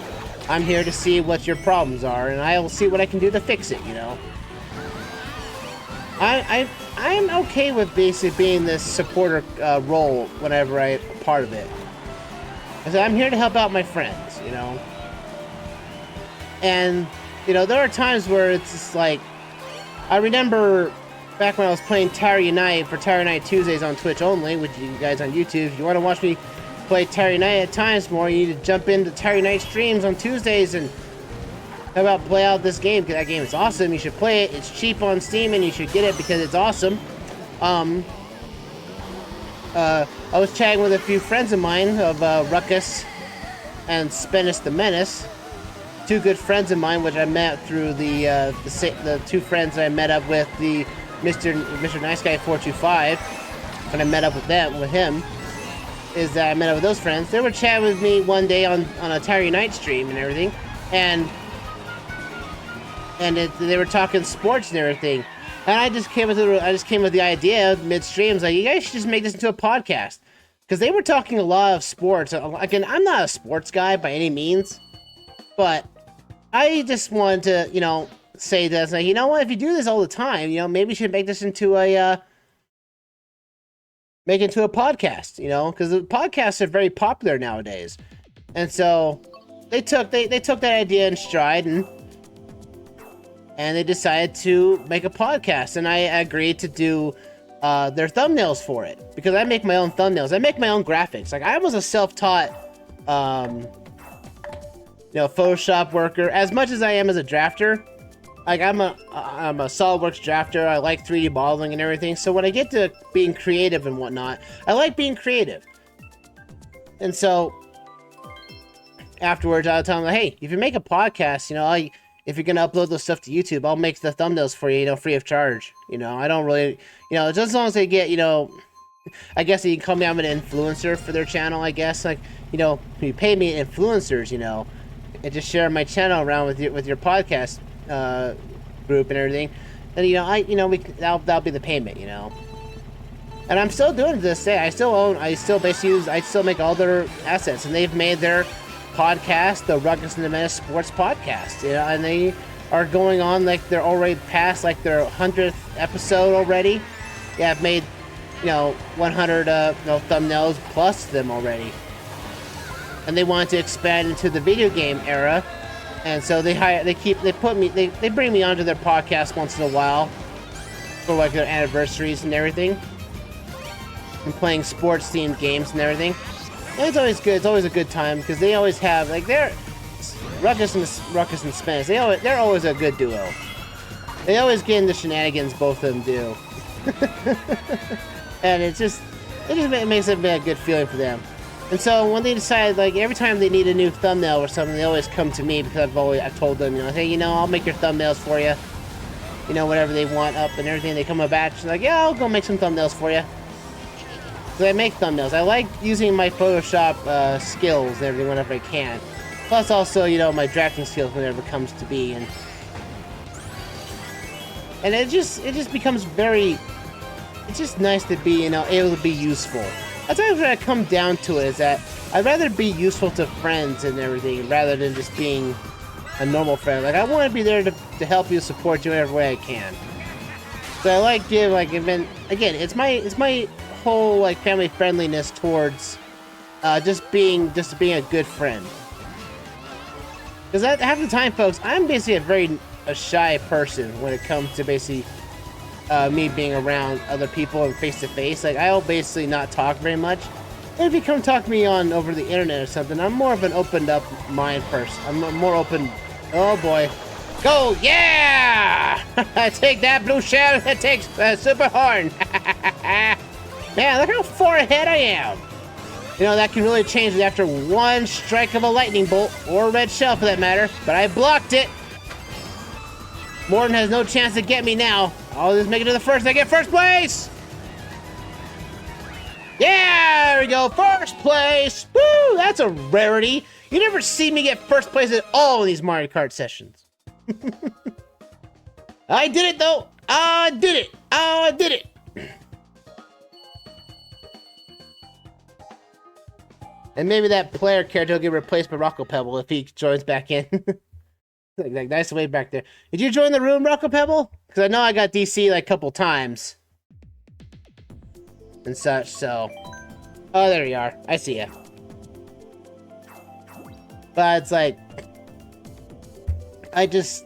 I'm here to see what your problems are, and I will see what I can do to fix it, I'm okay with basically being this supporter role whenever I'm a part of it. I said I'm here to help out my friends, you know. And you know, there are times where it's just like, I remember back when I was playing Tower Unite for Tower Unite Tuesdays on Twitch only, with you guys on YouTube. If you want to watch me play Tower Unite at times more, you need to jump into Tower Unite streams on Tuesdays and how about play out this game, because that game is awesome. You should play it. It's cheap on Steam and you should get it because it's awesome. I was chatting with a few friends of mine of Ruckus and Spinus the Menace. Two good friends of mine, which I met through the two friends I met up with, the Mr. Nice Guy 425. When I met up with him, is that I met up with those friends. They were chatting with me one day on a Tower Unite stream and everything, and they were talking sports and everything. And I just came with the idea midstream, like, you guys should just make this into a podcast, because they were talking a lot of sports. Again, I'm not a sports guy by any means, but I just wanted to, you know, say this, like, you know what, if you do this all the time, you know, maybe you should make this into a podcast, you know, because the podcasts are very popular nowadays. And so they took that idea in stride, and they decided to make a podcast, and I agreed to do their thumbnails for it, because I make my own thumbnails. I make my own graphics. Like, I was a self-taught you know, Photoshop worker, as much as I am as a drafter. Like, I'm a SolidWorks drafter. I like 3D modeling and everything. So when I get to being creative and whatnot, I like being creative. And so afterwards, I'll tell them, hey, if you make a podcast, you know, if you're gonna upload those stuff to YouTube, I'll make the thumbnails for you, you know, free of charge. You know, I don't really, you know, just as long as they get, you know, I guess you can call me, I'm an influencer for their channel, I guess. Like, you know, you pay me influencers, you know, and just share my channel around with your podcast group and everything. Then, you know, that'll be the payment, you know. And I'm still doing it to this day. I still make all their assets, and they've made their podcast, the Ruckus and the Menace Sports Podcast, you know, and they are going on, like, they're already past, like, their 100th episode already. Yeah, I've made, you know, 100 thumbnails plus them already. And they want to expand into the video game era, and so they bring me onto their podcast once in a while for, like, their anniversaries and everything, and playing sports themed games and everything. And it's always good. It's always a good time, because they always have, like, they're Ruckus and Spence. They're always a good duo. They always get into shenanigans, both of them do. And it makes it a good feeling for them. And so when they decide, like, every time they need a new thumbnail or something, they always come to me, because I've told them, you know, hey, you know, I'll make your thumbnails for you. You know, whatever they want up and everything. They come a batch, like, yeah, I'll go make some thumbnails for you. So I make thumbnails. I like using my Photoshop skills and everything whenever I can. Plus also, you know, my drafting skills whenever it comes to be. And it just becomes very, it's just nice to be, you know, able to be useful. That's actually what I come down to it, is that I'd rather be useful to friends and everything rather than just being a normal friend. Like, I want to be there to help you, support you in every way I can. So I like giving, like, again, it's my whole, like, family friendliness towards just being a good friend. Because half the time, folks, I'm basically a shy person when it comes to basically me being around other people and face to face. Like, I'll basically not talk very much. And if you come talk to me over the internet or something, I'm more of an opened up mind person. I'm more open. Oh boy. Go, yeah! Take that, blue shell. That takes super horn. Man, look how far ahead I am. You know, that can really change it after one strike of a lightning bolt, or a red shell for that matter. But I blocked it. Morton has no chance to get me now. I'll just make it to the first. I get first place. Yeah, there we go. First place. Woo, that's a rarity. You never see me get first place at all in these Mario Kart sessions. I did it, though. I did it. I did it. And maybe that player character will get replaced by Rocco Pebble if he joins back in. Like nice way back there. Did you join the room, Rocco Pebble? Because I know I got DC like a couple times and such. So, oh, there you are. I see ya. But it's like, I just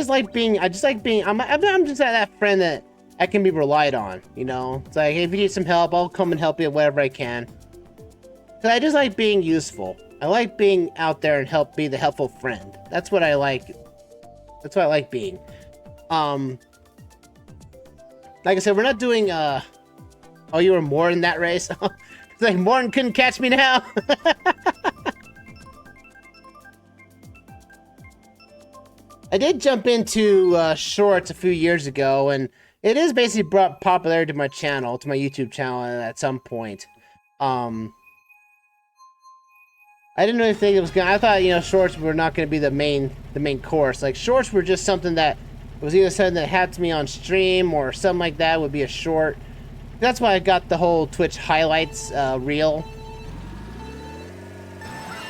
like being. I'm just that friend that I can be relied on. You know, it's like, hey, if you need some help, I'll come and help you whatever I can. Cause I just like being useful. I like being out there and be the helpful friend. That's what I like. That's what I like being. Like I said, we're not doing, oh, you were more in that race? It's like, Morton couldn't catch me now. I did jump into shorts a few years ago, and it is basically brought popularity to my channel, to my YouTube channel at some point. I didn't really think it was gonna. I thought, you know, shorts were not gonna be the main course. Like, shorts were just something that was either something that had to me on stream or something like that would be a short. That's why I got the whole Twitch highlights reel,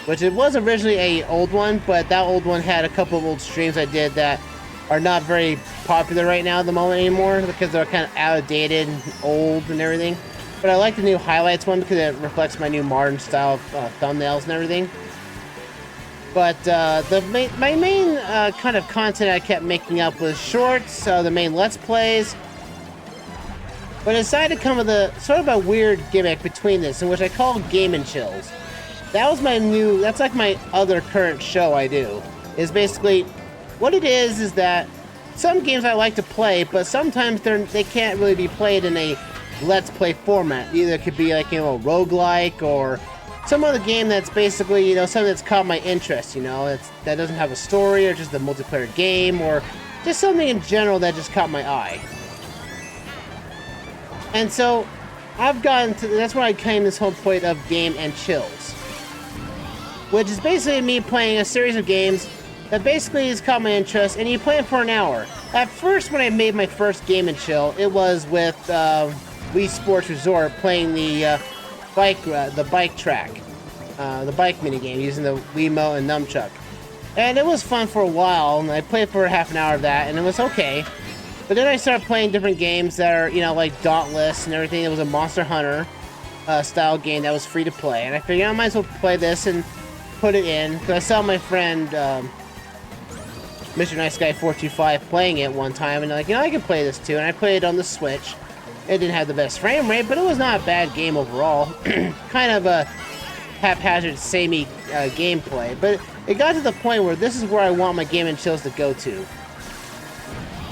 which it was originally a old one, but that old one had a couple of old streams I did that are not very popular right now at the moment anymore because they're kind of outdated and old and everything. But I like the new highlights one because it reflects my new modern style of thumbnails and everything. But my main kind of content I kept making up was shorts, the main Let's Plays. But I decided to come with a sort of a weird gimmick between this, in which I call Game and Chills. That was that's like my other current show I do. Is basically, what it is that some games I like to play, but sometimes they can't really be played in a Let's Play format. Either it could be like, you know, a roguelike or some other game that's basically, you know, something that's caught my interest, you know, that doesn't have a story or just a multiplayer game or just something in general that just caught my eye. And so I've gotten to, that's where I came this whole point of Game and Chills, which is basically me playing a series of games that basically has caught my interest, and you play it for an hour. At first, when I made my first Game and Chill, it was with Wii Sports Resort playing the bike track, the bike minigame using the Wiimote and nunchuck, and it was fun for a while. And I played for half an hour of that, and it was okay. But then I started playing different games that are, you know, like Dauntless and everything. It was a Monster Hunter style game that was free to play, and I figured I might as well play this and put it in because I saw my friend Mr. Nice Guy 425 playing it one time, and like, you know, I can play this too. And I played it on the Switch. It didn't have the best frame rate, but it was not a bad game overall. Kind of a haphazard, samey gameplay. But it got to the point where this is where I want my Game and Chills to go to.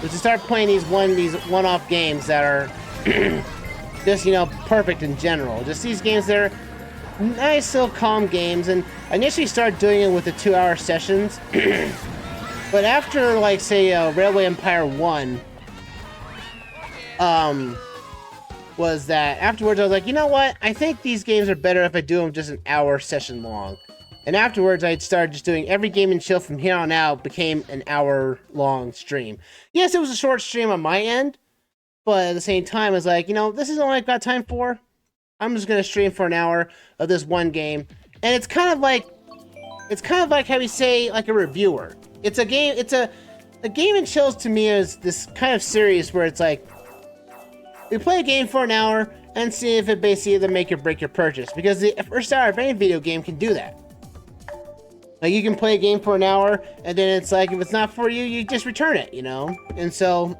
Is to start playing these one-off games that are just, you know, perfect in general. Just these games that are nice, little calm games. And I initially started doing it with the 2-hour sessions. But after, like, say, Railway Empire 1, was that afterwards I was like, you know what? I think these games are better if I do them just an hour session long. And afterwards, I started just doing every Game and Chill from here on out became an hour-long stream. Yes, it was a short stream on my end, but at the same time, I was like, you know, this is all I've got time for. I'm just gonna stream for an hour of this one game, and it's kind of like how we say, like a reviewer. It's a game. A Game and Chills to me is this kind of series where it's like, we play a game for an hour and see if it basically either make or break your purchase. Because the first hour of any video game can do that. Like, you can play a game for an hour, and then it's like, if it's not for you, you just return it, you know? And so,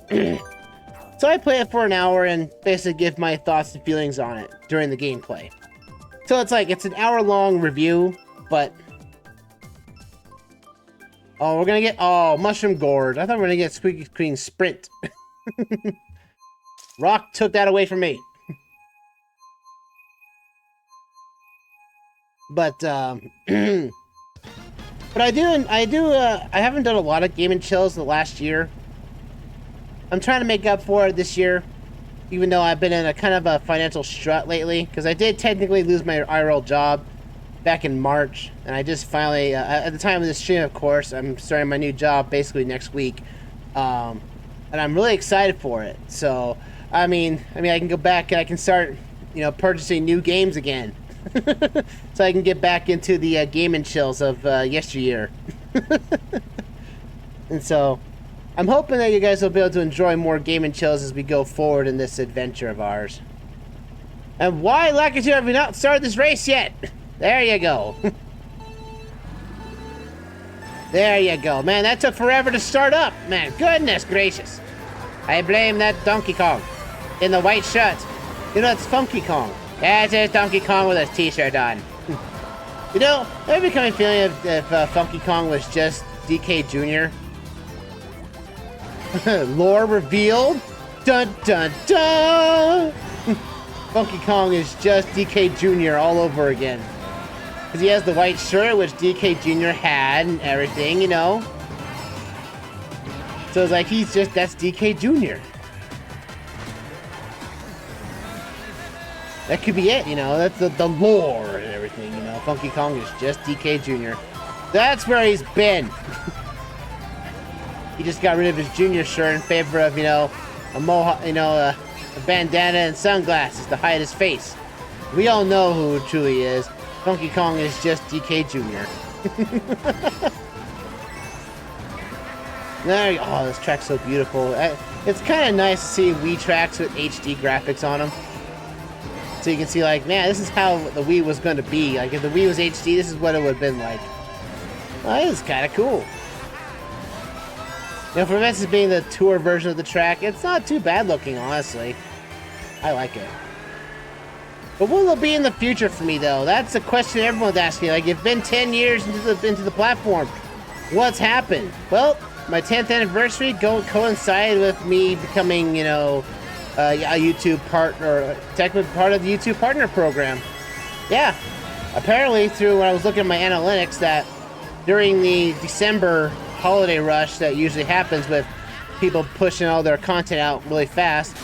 so I play it for an hour and basically give my thoughts and feelings on it during the gameplay. So it's like, it's an hour-long review, but... Oh, we're gonna get... Oh, Mushroom Gourd. I thought we were gonna get Squeaky Queen Sprint. Rock took that away from me. But but I haven't done a lot of Game and Chills in the last year. I'm trying to make up for it this year, even though I've been in a kind of a financial strut lately, because I did technically lose my IRL job back in March, and I just finally, at the time of this stream, of course, I'm starting my new job basically next week, and I'm really excited for it. So, I mean, I can go back and I can start, you know, purchasing new games again. So I can get back into the gaming chills of yesteryear. And so I'm hoping that you guys will be able to enjoy more gaming chills as we go forward in this adventure of ours. And why, Lakitu, have we not started this race yet? There you go. There you go. Man, that took forever to start up. Man, goodness gracious. I blame that Donkey Kong in the white shirt. You know, it's Funky Kong. That is Donkey Kong with his t-shirt on. You know, I'm becoming feeling if Funky Kong was just DK Jr. Lore revealed. Dun dun dun. Funky Kong is just DK Jr. all over again. Because he has the white shirt, which DK Jr. had and everything, you know. So it's like that's DK Jr. That could be it, you know. That's the lore and everything, you know. Funky Kong is just DK Jr. That's where he's been. He just got rid of his junior shirt in favor of, you know, a mohawk, you know, a bandana and sunglasses to hide his face. We all know who it truly is. Funky Kong is just DK Jr. There you go. Oh, this track's so beautiful. It's kind of nice to see Wii tracks with HD graphics on them. So you can see, like, man, this is how the Wii was going to be. Like, if the Wii was HD, this is what it would have been like. Well, this is kind of cool. You know, for this being the tour version of the track, it's not too bad looking, honestly. I like it. But what will it be in the future for me, though? That's a question everyone's asking. Like, it's been 10 years into the platform. What's happened? Well, my 10th anniversary coincided with me becoming, you know, a YouTube partner, technically part of the YouTube partner program. Yeah. Apparently, through when I was looking at my analytics, that during the December holiday rush that usually happens with people pushing all their content out really fast,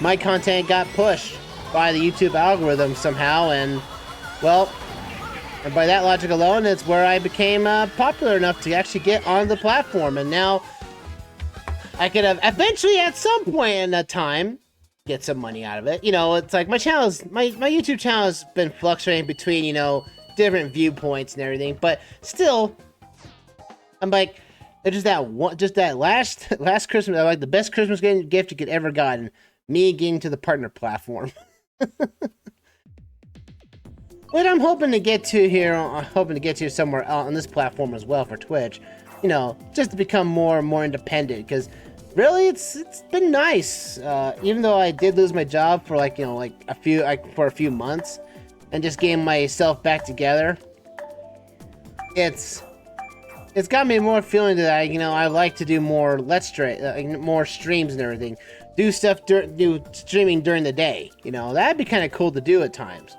my content got pushed by the YouTube algorithm somehow, and well, and by that logic alone, it's where I became popular enough to actually get on the platform. And now I could have eventually, at some point in that time, get some money out of it. You know, it's like my YouTube channel has been fluctuating between, you know, different viewpoints and everything, but still, I'm like, just that last Christmas, like the best Christmas gift you could ever gotten, me getting to the partner platform. What I'm hoping to get to here, somewhere on this platform as well for Twitch, you know, just to become more and more independent, because really it's been nice, even though I did lose my job for for a few months and just getting myself back together. It's got me more feeling that I like to do more more streams and everything, do streaming during the day. You know, that'd be kind of cool to do at times.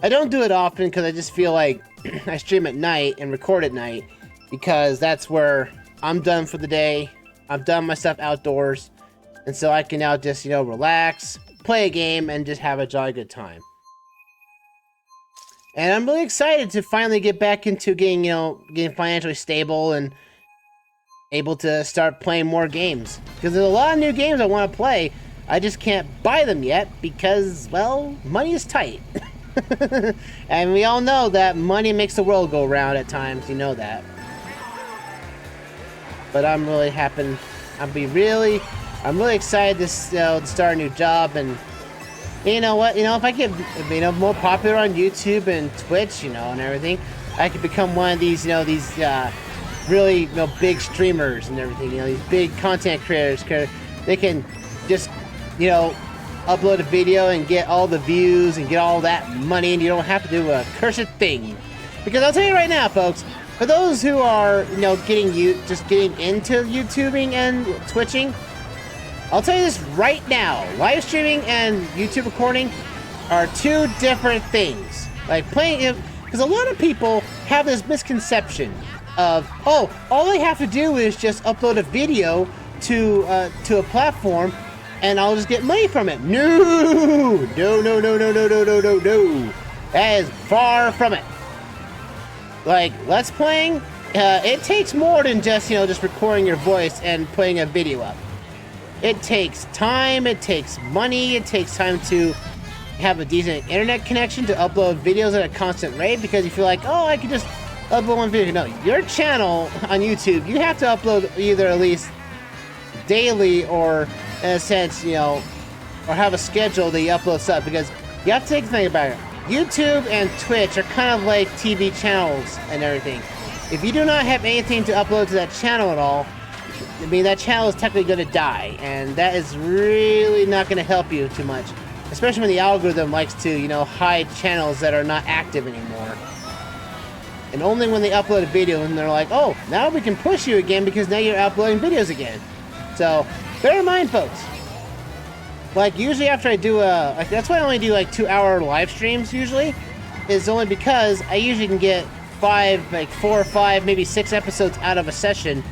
I don't do it often because I just feel like I stream at night and record at night because that's where I'm done for the day. I've done my stuff outdoors, and so I can now just, you know, relax, play a game, and just have a jolly good time. And I'm really excited to finally get back into getting financially stable and able to start playing more games. Because there's a lot of new games I want to play. I just can't buy them yet because, well, money is tight. And we all know that money makes the world go round at times. You know that. But I'm really happy. I'm really excited to start a new job. And you know what? You know, if I get more popular on YouTube and Twitch, you know, and everything, I could become one of these really big streamers and everything. You know, these big content creators. They can just upload a video and get all the views and get all that money, and you don't have to do a cursed thing. Because I'll tell you right now, folks, for those who are getting into YouTubing and Twitching, I'll tell you this right now: live streaming and YouTube recording are two different things. Like playing, because a lot of people have this misconception of, oh, all they have to do is just upload a video to a platform and I'll just get money from it. No. That is far from it. Like, Let's Playing, it takes more than just recording your voice and putting a video up. It takes time, it takes money, it takes time to have a decent internet connection to upload videos at a constant rate, because you feel like, oh, I can just upload one video. No, your channel on YouTube, you have to upload either at least daily or, in a sense, you know, or have a schedule that you upload stuff, because you have to take a thing about it. YouTube and Twitch are kind of like TV channels and everything. If you do not have anything to upload to that channel at all, I mean, that channel is technically going to die, and that is really not going to help you too much. Especially when the algorithm likes to, you know, hide channels that are not active anymore. And only when they upload a video and they're like, oh, now we can push you again because now you're uploading videos again. So, bear in mind, folks. Like, usually after I do like, that's why I only do like 2-hour live streams usually, is only because I usually can get 4 or 5, maybe 6 episodes out of a session,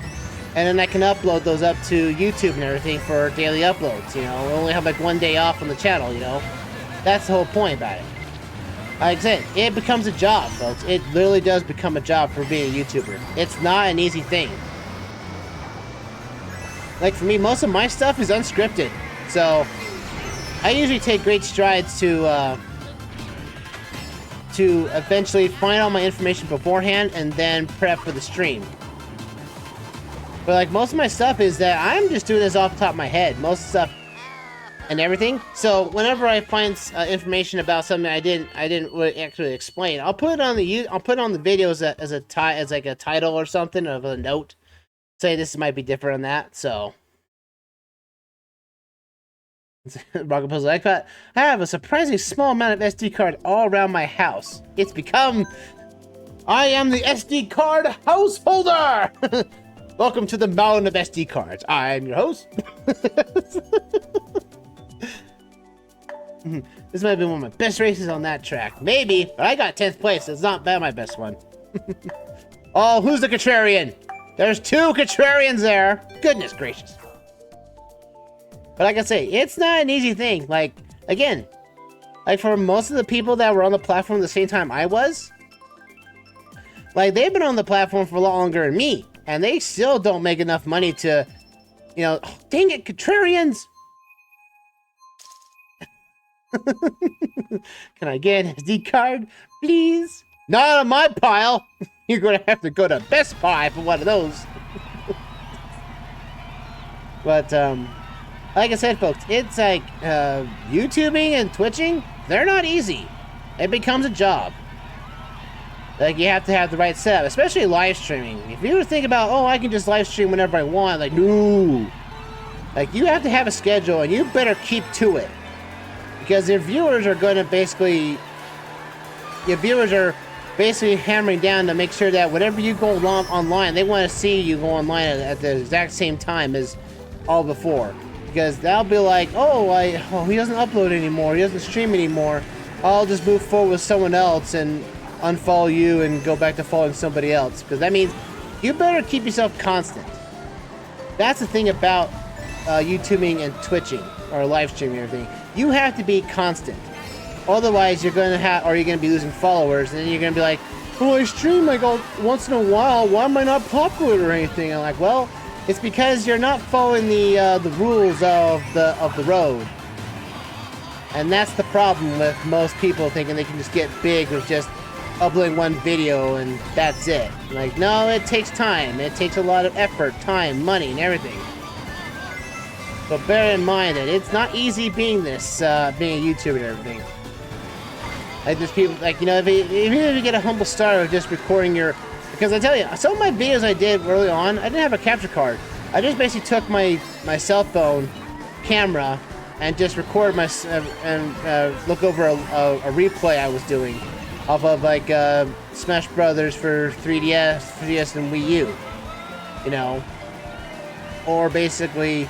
and then I can upload those up to YouTube and everything for daily uploads, you know. I only have like 1 day off on the channel, you know. That's the whole point about it. Like I said, it becomes a job, folks. It literally does become a job for being a YouTuber. It's not an easy thing. Like for me, most of my stuff is unscripted, so I usually take great strides to eventually find all my information beforehand and then prep for the stream. But like most of my stuff is that I'm just doing this off the top of my head, most stuff and everything. So whenever I find information about something I didn't really actually explain, I'll put it on the videos as like a title or something of a note. Say this might be different on that. So Rocket Puzzle, I have a surprisingly small amount of SD card all around my house. It's become, I am the SD card householder. Welcome to the mountain of SD cards. I'm your host. This might have been one of my best races on that track. Maybe, but I got 10th place. It's not bad, my best one. Oh, who's the contrarian? There's 2 contrarians there. Goodness gracious. But like I say, it's not an easy thing. Like, again, like for most of the people that were on the platform at the same time I was, like they've been on the platform for a lot longer than me. And they still don't make enough money to, you know, oh, dang it, contrarians! Can I get an SD card, please? Not on my pile! You're gonna have to go to Best Buy for one of those. But, like I said, folks, it's like, YouTubing and Twitching, they're not easy. It becomes a job. Like, you have to have the right setup, especially live streaming. If you were to think about, oh, I can just live stream whenever I want, like, no. Like, you have to have a schedule, and you better keep to it. Because your viewers are going to basically hammering down to make sure that whenever you go online, they want to see you go online at the exact same time as all before. Because they'll be like, oh, he doesn't upload anymore, he doesn't stream anymore, I'll just move forward with someone else and unfollow you and go back to following somebody else. Because that means you better keep yourself constant. That's the thing about YouTubing and Twitching or live streaming and everything. You have to be constant. Otherwise, you're going to be losing followers, and then you're going to be like, oh, I stream like once in a while. Why am I not popular or anything? I'm like, well, it's because you're not following the rules of the road. And that's the problem with most people thinking they can just get big with just uploading one video and that's it. Like, no, it takes time. It takes a lot of effort, time, money, and everything. So bear in mind that it's not easy being being a YouTuber and everything. Like, there's people, like, you know, even if you get a humble start of just recording because I tell you, some of my videos I did early on, I didn't have a capture card. I just basically took my cell phone camera and just record and look over a replay I was doing off of like Smash Brothers for 3DS and Wii U, you know, or basically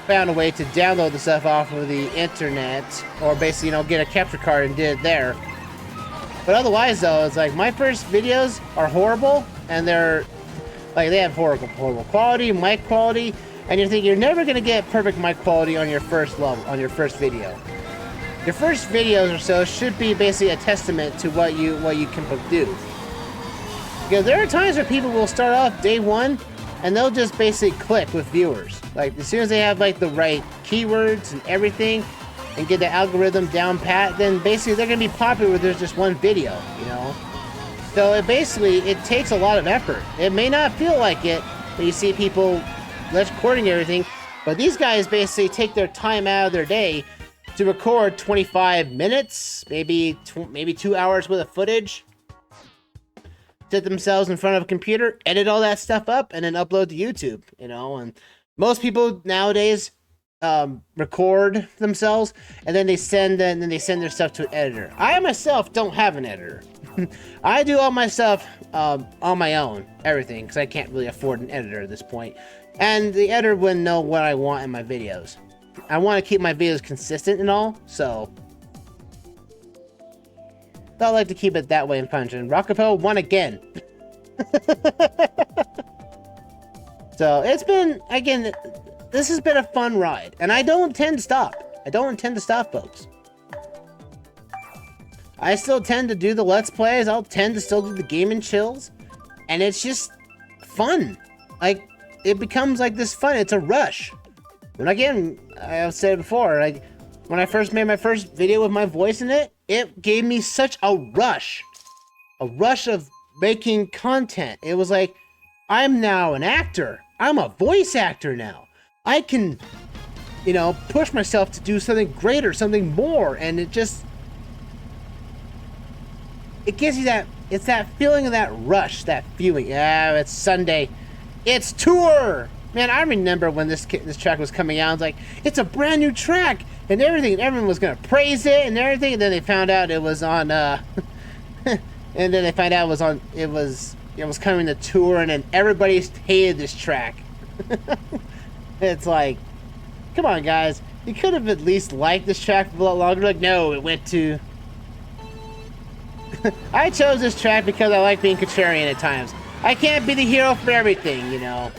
found a way to download the stuff off of the internet, or basically, you know, get a capture card and did it there. But otherwise, though, it's like my first videos are horrible, and they're like they have horrible quality, mic quality, and you're thinking you're never gonna get perfect mic quality on your first video. Your first videos or so should be basically a testament to what you can do. Because there are times where people will start off day one and they'll just basically click with viewers. Like as soon as they have like the right keywords and everything, and get the algorithm down pat, then basically they're gonna be popular where there's just one video, you know? So it takes a lot of effort. It may not feel like it when you see people recording everything, but these guys basically take their time out of their day to record 25 minutes, maybe 2 hours worth of footage, sit themselves in front of a computer, edit all that stuff up, and then upload to YouTube, you know? And most people nowadays record themselves, and then they send their stuff to an editor. I myself don't have an editor. I do all my stuff on my own, everything, because I can't really afford an editor at this point. And the editor wouldn't know what I want in my videos. I want to keep my videos consistent and all, so I like to keep it that way in Punch-In. Rockefeller won again. So it's been, again, this has been a fun ride, and I don't intend to stop. I don't intend to stop, folks. I still tend to do the Let's Plays. I'll tend to still do the Game and Chills, and it's just fun. Like, it becomes like this fun. It's a rush. And again, I've said it before, like, when I first made my first video with my voice in it, it gave me such a rush of making content. It was like, I'm now an actor. I'm a voice actor now. I can, you know, push myself to do something greater, something more, and it gives you that, it's that feeling of that rush, that feeling. Yeah, it's Sunday. It's tour! Man, I remember when this track was coming out, I was like, it's a brand new track! And everything, and everyone was gonna praise it and everything, and then they found out it was on, and then they found out it was coming to tour, and then everybody hated this track. It's like, come on, guys. You could have at least liked this track for a lot longer. Like, no, it went to... I chose this track because I like being contrarian at times. I can't be the hero for everything, you know.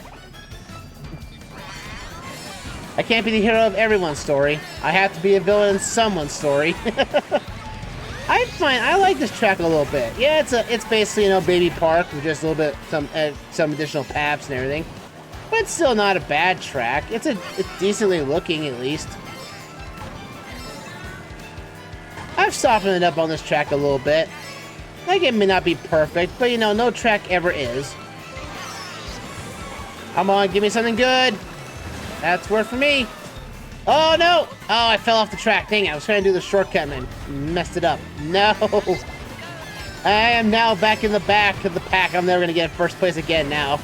I can't be the hero of everyone's story. I have to be a villain in someone's story. I like this track a little bit. Yeah, it's basically, you know, Baby Park with just a little bit some additional paps and everything. But it's still not a bad track. It's decently looking, at least. I've softened it up on this track a little bit. Like, it may not be perfect, but you know, no track ever is. Come on, give me something good. That's worth for me. Oh no! Oh, I fell off the track. Dang it, I was trying to do the shortcut and I messed it up. No! I am now back in the back of the pack. I'm never gonna get first place again now.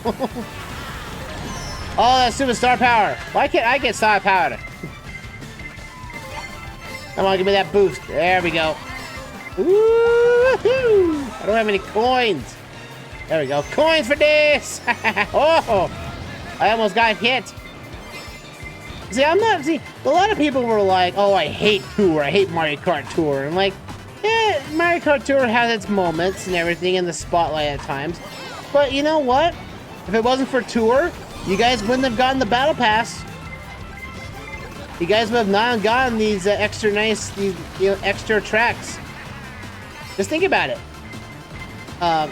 Oh, that's superstar power. Why can't I get star power? Come on, give me that boost. There we go. Woo-hoo! I don't have any coins. There we go. Coins for this! Oh! I almost got hit. See, a lot of people were like, oh, I hate Tour. I hate Mario Kart Tour. I'm like, yeah, Mario Kart Tour has its moments and everything in the spotlight at times. But you know what? If it wasn't for Tour, you guys wouldn't have gotten the Battle Pass. You guys would have not gotten these extra nice, extra tracks. Just think about it.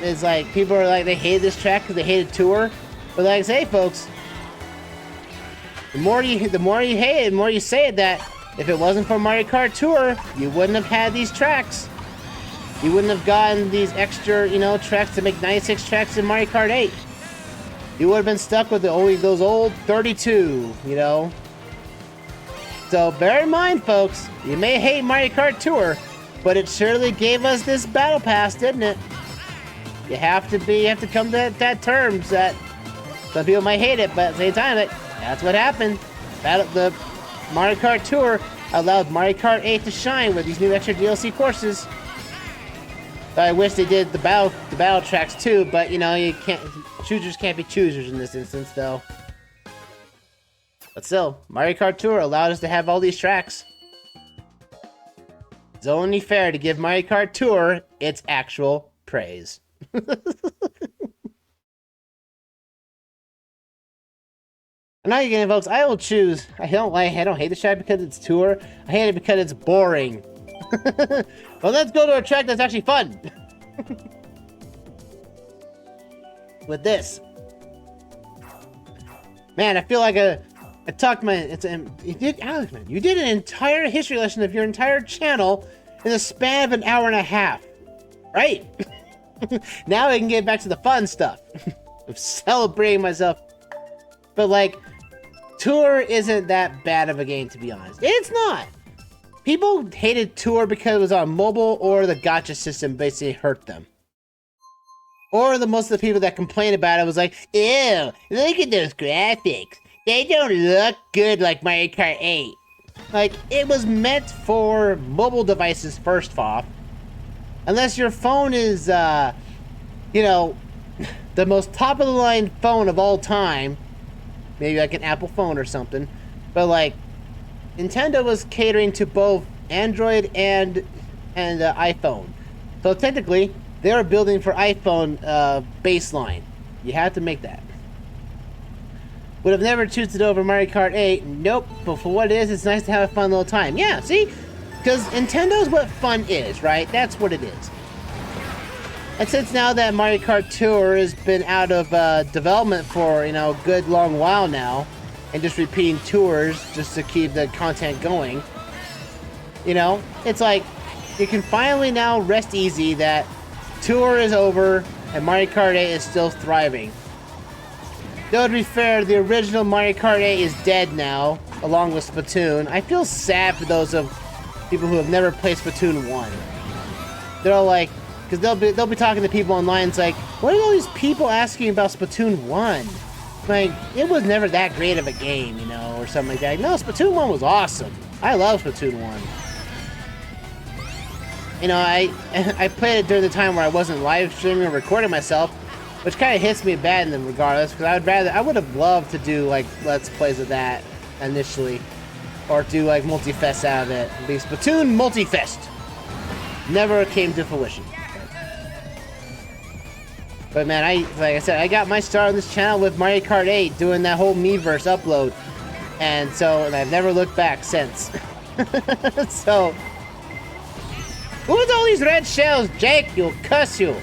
It's like, people are like, they hated this track because they hated Tour. But like I say, folks, the more you hate it, the more you say it, that if it wasn't for Mario Kart Tour, you wouldn't have had these tracks. You wouldn't have gotten these extra, tracks to make 96 tracks in Mario Kart 8. You would have been stuck with only those old 32, So bear in mind, folks, you may hate Mario Kart Tour, but it surely gave us this Battle Pass, didn't it? You have to come to that terms that some people might hate it, but at the same time, that's what happened. The Mario Kart Tour allowed Mario Kart 8 to shine with these new extra DLC courses. I wish they did the battle tracks too, but you can't. Choosers can't be choosers in this instance, though. But still, Mario Kart Tour allowed us to have all these tracks. It's only fair to give Mario Kart Tour its actual praise. And now again, folks, I will choose. I don't hate the track because it's Tour. I hate it because it's boring. Well, let's go to a track that's actually fun. With this. Man, I feel like I talked my, you did, Alexman, you did an entire history lesson of your entire channel in the span of an hour and a half. Right? Now I can get back to the fun stuff. Of celebrating myself. But like, Tour isn't that bad of a game, to be honest. It's not. People hated Tour because it was on mobile, or the gacha system basically hurt them. Or most of the people that complained about it was like, ew, look at those graphics. They don't look good like Mario Kart 8. Like, it was meant for mobile devices first off. Unless your phone is, you know, the most top-of-the-line phone of all time. Maybe like an Apple phone or something. But, like, Nintendo was catering to both Android and iPhone. So, technically, they were building for iPhone baseline. You have to make that. Would have never chosen it over Mario Kart 8. Nope. But for what it is, it's nice to have a fun little time. Yeah, see? Because Nintendo's what fun is, right? That's what it is. And since now that Mario Kart Tour has been out of development for, you know, a good long while now, and just repeating tours just to keep the content going, you know, it's like, you can finally now rest easy that Tour is over and Mario Kart 8 is still thriving. Though to be fair, the original Mario Kart 8 is dead now, along with Splatoon. I feel sad for those of people who have never played Splatoon 1. They're all like, because they'll be talking to people online, it's like, what are all these people asking about Splatoon 1? Like, it was never that great of a game, you know, or something like that. No, Splatoon 1 was awesome. I love Splatoon 1. You know, I played it during the time where I wasn't live streaming or recording myself, which kind of hits me bad in them regardless, because I would have loved to do, like, Let's Plays of that initially, or do, like, multi-fest out of it. It'd be Splatoon multi-fest. Never came to fruition. But man, like I said, I got my start on this channel with Mario Kart 8, doing that whole Miiverse upload. And I've never looked back since. So, who's all these red shells? Jake, you'll cuss you.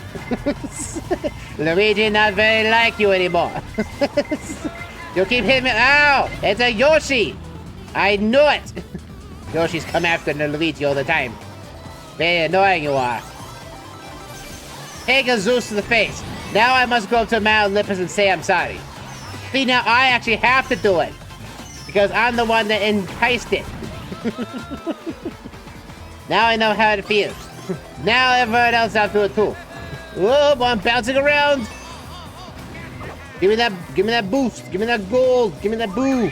Luigi not very like you anymore. You'll keep hitting me. Ow! It's a Yoshi! I knew it! Yoshi's come after Luigi all the time. Very annoying you are. Take a Zeus to the face. Now I must go up to Mount Olympus and say I'm sorry. See, now I actually have to do it. Because I'm the one that enticed it. Now I know how it feels. Now everyone else has to do it too. Whoa, I'm bouncing around. Give me that boost. Give me that gold. Give me that boo.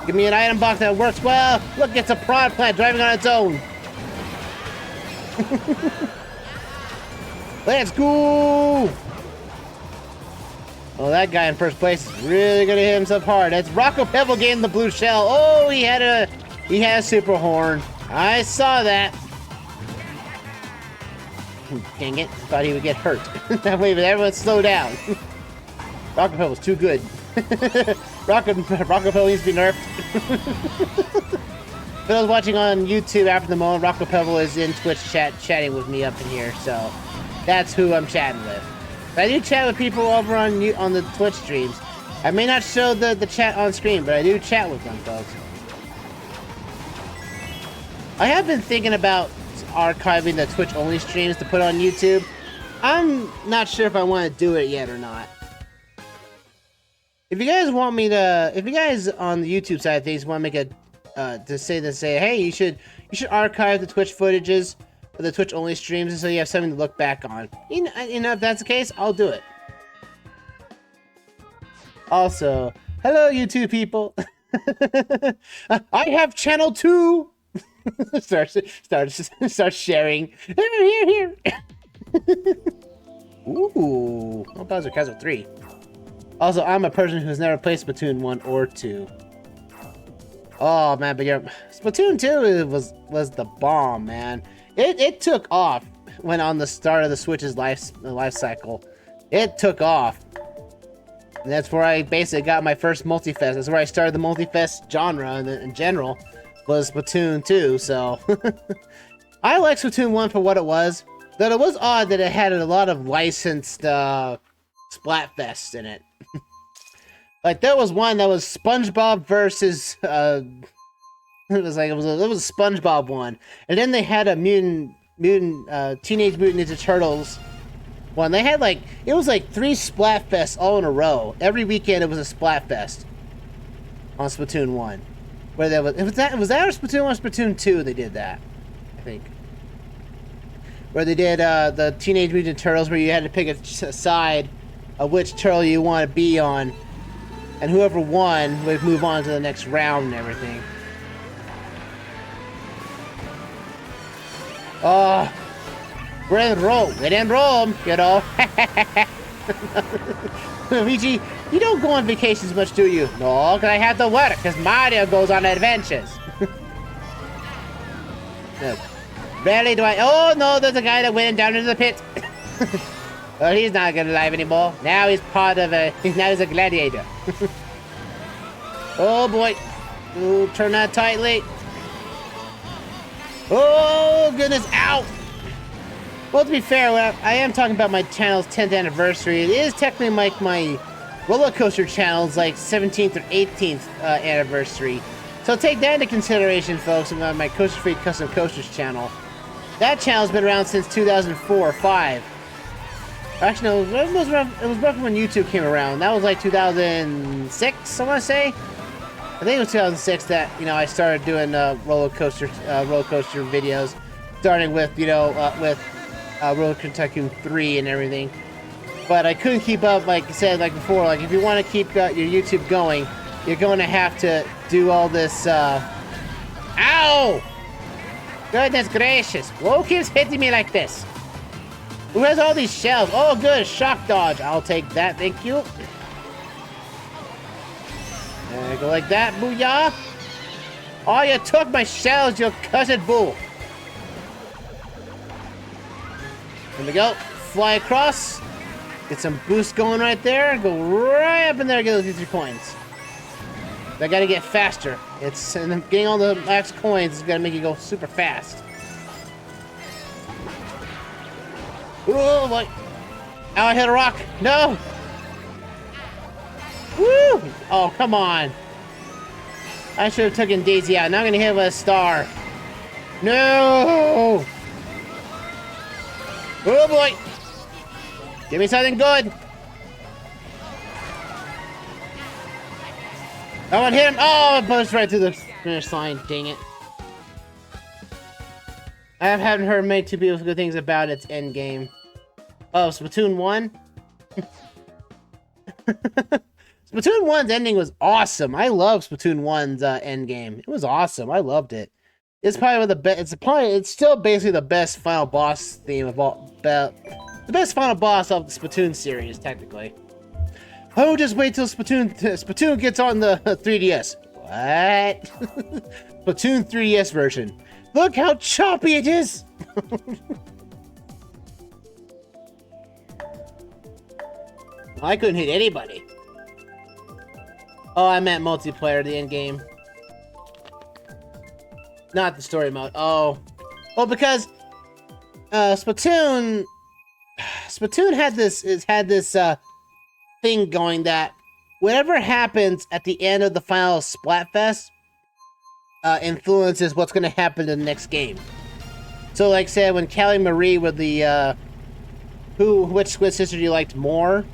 Give me an item box that works well. Look, it's a prod plant driving on its own. Let's go! Oh, that guy in first place is really gonna hit himself hard. That's Rocco Pebble getting the blue shell. Oh, he had a super horn. I saw that. Dang it! Thought he would get hurt. That way, but everyone slow down. Rocco Pebble's too good. Rocco Pebble needs to be nerfed. But I was watching on YouTube after the moment. Rocco Pebble is in Twitch chatting with me up in here, so that's who I'm chatting with. But I do chat with people over on the Twitch streams. I may not show the chat on screen, but I do chat with them, folks. I have been thinking about archiving the Twitch only streams to put on YouTube. I'm not sure if I want to do it yet or not. If you guys want me to, if you guys on the YouTube side of things want to make a say, hey, you should archive the Twitch footages of the Twitch only streams, so you have something to look back on. You know, if that's the case, I'll do it. Also, hello YouTube people. I have channel 2. start sharing. Here. Ooh, oh, Bowser Castle 3. Also, I'm a person who's never played Splatoon 1 or 2. Oh man, but Splatoon 2 was the bomb, man. It took off when on the start of the Switch's life cycle. It took off. And that's where I basically got my first multi-fest. That's where I started the multi-fest genre in general, was Splatoon 2, so I like Splatoon 1 for what it was. Though it was odd that it had a lot of licensed Splatfests in it. Like there was one that was SpongeBob versus it was a SpongeBob one, and then they had a Teenage Mutant Ninja Turtles one. They had like it was like 3 Splatfests all in a row. Every weekend it was a Splatfest on Splatoon 1. Where that was that or Splatoon 1 or Splatoon 2 they did that, I think. Where they did the Teenage Mutant Turtles, where you had to pick a side of which turtle you want to be on, and whoever won would move on to the next round and everything. Oh, we're in Rome, you know. Luigi, you don't go on vacations much, do you? No, because I have to work, because Mario goes on adventures. No. Rarely do I... Oh, no, there's a guy that went down into the pit. Well, he's not gonna live anymore. Now he's part of a... Now he's a gladiator. Oh, boy. Ooh, turn that tightly. Oh, goodness. Ow. Well, to be fair, I am talking about my channel's 10th anniversary. It is technically like my roller coaster channel's like 17th or 18th anniversary. So take that into consideration, folks, about my Coasterfreak Custom Coasters channel. That channel's been around since 2004 or 5. Actually, no, it was roughly when YouTube came around. That was like 2006, I want to say. I think it was 2006 that, you know, I started doing roller coaster videos, starting with, you know, with Roller Coaster Tycoon 3 and everything. But I couldn't keep up, like I said, like before. Like, if you want to keep your YouTube going, you're going to have to do all this, Ow! Goodness gracious. Who keeps hitting me like this? Who has all these shells? Oh, good. Shock dodge. I'll take that. Thank you. There, go like that. Booyah. Oh, you took my shells, you cussed bull. There we go. Fly across. Get some boost going right there. Go right up in there and get those 3 coins. I gotta get faster. And getting all the max coins is gonna make you go super fast. Oh boy! Oh, I hit a rock. No! Woo! Oh, come on! I should have taken Daisy out. Now I'm gonna hit with a star. No! Oh boy! Give me something good. I want to hit him. Oh, it buzzed right through the finish line. Dang it. I haven't heard many too people good things about its end game. Oh, Splatoon 1? Splatoon 1's ending was awesome. I love Splatoon 1's end game. It was awesome. I loved it. It's probably one of the best. It's still basically the best final boss theme of all. The best final boss of the Splatoon series, technically. Oh, just wait till Splatoon gets on the 3DS. What? Splatoon 3DS version. Look how choppy it is! I couldn't hit anybody. Oh, I meant multiplayer, the end game. Not the story mode. Oh. Well, because Splatoon had this thing going that whatever happens at the end of the final Splatfest influences what's going to happen in the next game. So, like I said, when Callie Marie with the which Squid Sister you liked more,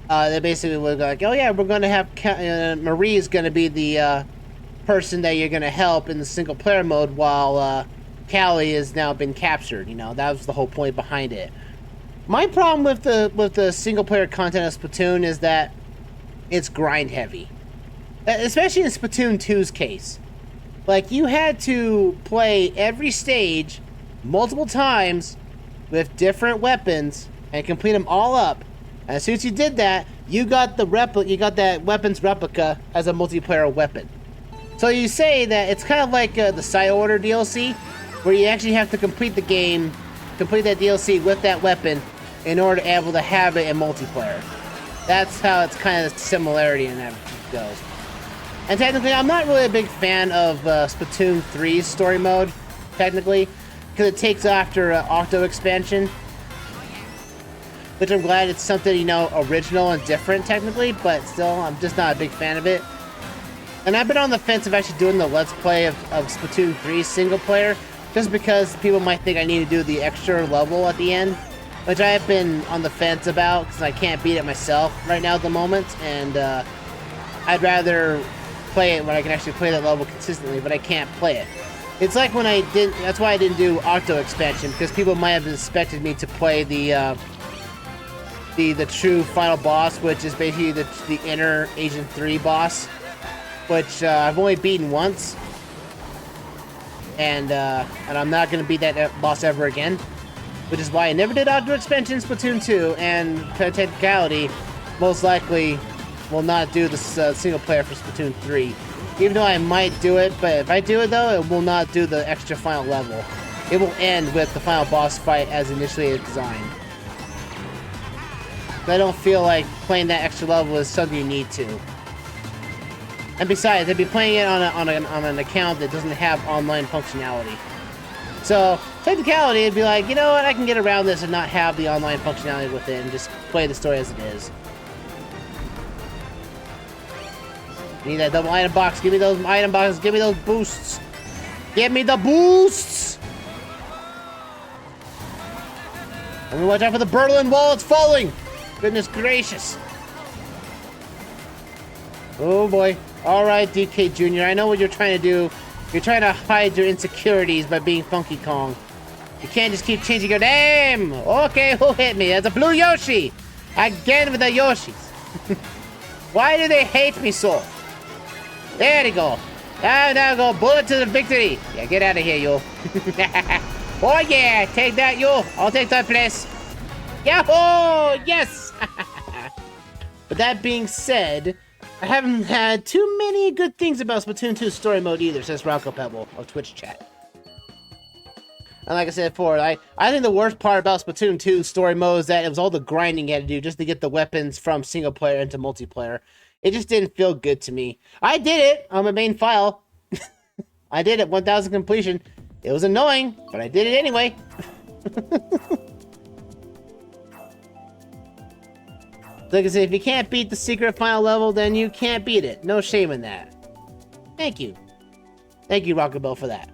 they basically were like, oh yeah, we're going to have Marie is going to be the person that you're going to help in the single player mode, while Callie has now been captured. You know, that was the whole point behind it. My problem with the single player content of Splatoon is that it's grind heavy, especially in Splatoon 2's case. Like, you had to play every stage multiple times with different weapons and complete them all up. And as soon as you did that, you got that weapon's replica as a multiplayer weapon. So you say that it's kind of like the Side Order DLC, where you actually have to complete the game, complete that DLC with that weapon in order to be able to have it in multiplayer. That's how it's kind of similarity in that goes. And technically, I'm not really a big fan of Splatoon 3's story mode, technically, because it takes after Octo expansion. which I'm glad it's something, you know, original and different technically, but still, I'm just not a big fan of it. And I've been on the fence of actually doing the Let's Play of Splatoon 3 single player, just because people might think I need to do the extra level at the end, which I have been on the fence about, because I can't beat it myself right now at the moment, and I'd rather play it when I can actually play that level consistently, but I can't play it. It's like when I didn't, that's why I didn't do Octo expansion, because people might have expected me to play the true final boss, which is basically the inner Agent 3 boss, which I've only beaten once, and I'm not going to beat that boss ever again, which is why I never did Octo expansion in Splatoon 2, and to technicality, most likely will not do the single player for Splatoon 3. Even though I might do it, but if I do it though, it will not do the extra final level. It will end with the final boss fight as initially designed. I don't feel like playing that extra level is something you need to. And besides, I'd be playing it on an account that doesn't have online functionality. So, technicality, it'd be like, you know what, I can get around this and not have the online functionality with it and just play the story as it is. Need that double item box. Give me those item boxes. Give me those boosts. Give me the boosts! I'm gonna watch out for the Berlin Wall. It's falling! Goodness gracious. Oh boy. Alright, DK Jr. I know what you're trying to do. You're trying to hide your insecurities by being Funky Kong. You can't just keep changing your name! Okay, who hit me? That's a blue Yoshi! Again with the Yoshis. Why do they hate me so? There you go. Now go. Bullet to the victory. Yeah, get out of here, you. Oh, yeah. Take that, you. I'll take that place. Yahoo! Yes! But that being said, I haven't had too many good things about Splatoon 2 story mode either, says Rocco Pebble of Twitch chat. And like I said before, I think the worst part about Splatoon 2 story mode is that it was all the grinding you had to do just to get the weapons from single player into multiplayer. It just didn't feel good to me. I did it on my main file. I did it 1,000 completion. It was annoying, but I did it anyway. Like I said, if you can't beat the secret final level, then you can't beat it. No shame in that. Thank you. Thank you, Rockabelle, for that.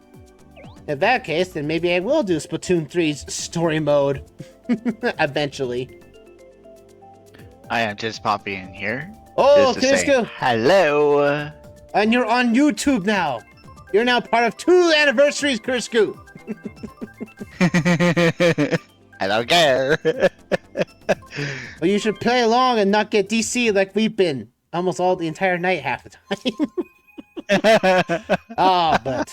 In that case, then maybe I will do Splatoon 3's story mode. Eventually. I am just popping in here. Oh, Kirisku! Hello! And you're on YouTube now! You're now part of 2 anniversaries, Kirisku! I don't care! Well, you should play along and not get DC like we've been. Almost all the entire night half the time. Ah, but...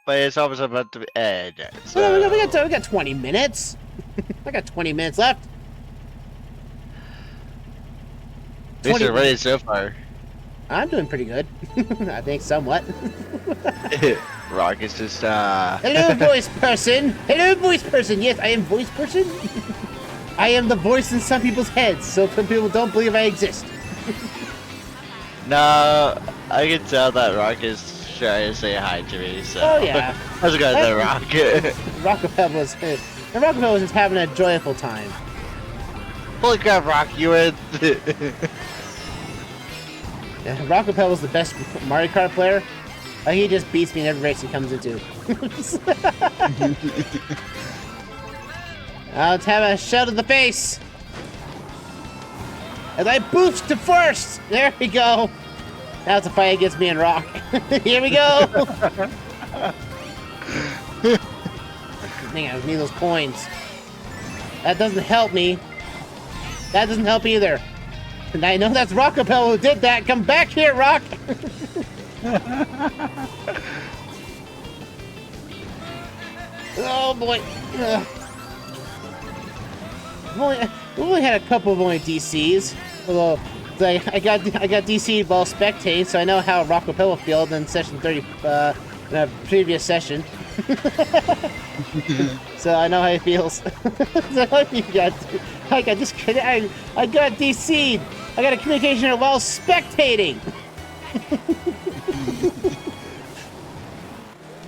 But it's almost about to end. So... Well, we got 20 minutes. I got 20 minutes left. This is ready so far. I'm doing pretty good. I think somewhat. Rock is just Hello, voice person! Hello, voice person! Yes, I am voice person. I am the voice in some people's heads, so some people don't believe I exist. No, I can tell that Rock is trying to say hi to me, so... Oh, yeah. How's it going there, Rock? Rockabelle was just having a joyful time. Holy crap, Rock, you were... Yeah, Rockabelle was the best Mario Kart player. He just beats me in every race he comes into. Let's have a shot of the face. As I boost to first. There we go. Now it's a fight against me and Rock. Here we go. Dang, I need those coins. That doesn't help me. That doesn't help either. And I know that's Rockabelle who did that. Come back here, Rock! Oh boy. We've only had a couple of only DCs. Although I got DC'd while spectating, so I know how Rockabelle feels in session 30 in a previous session. So I know how he feels. So I got DC'd. I got a communication error while spectating.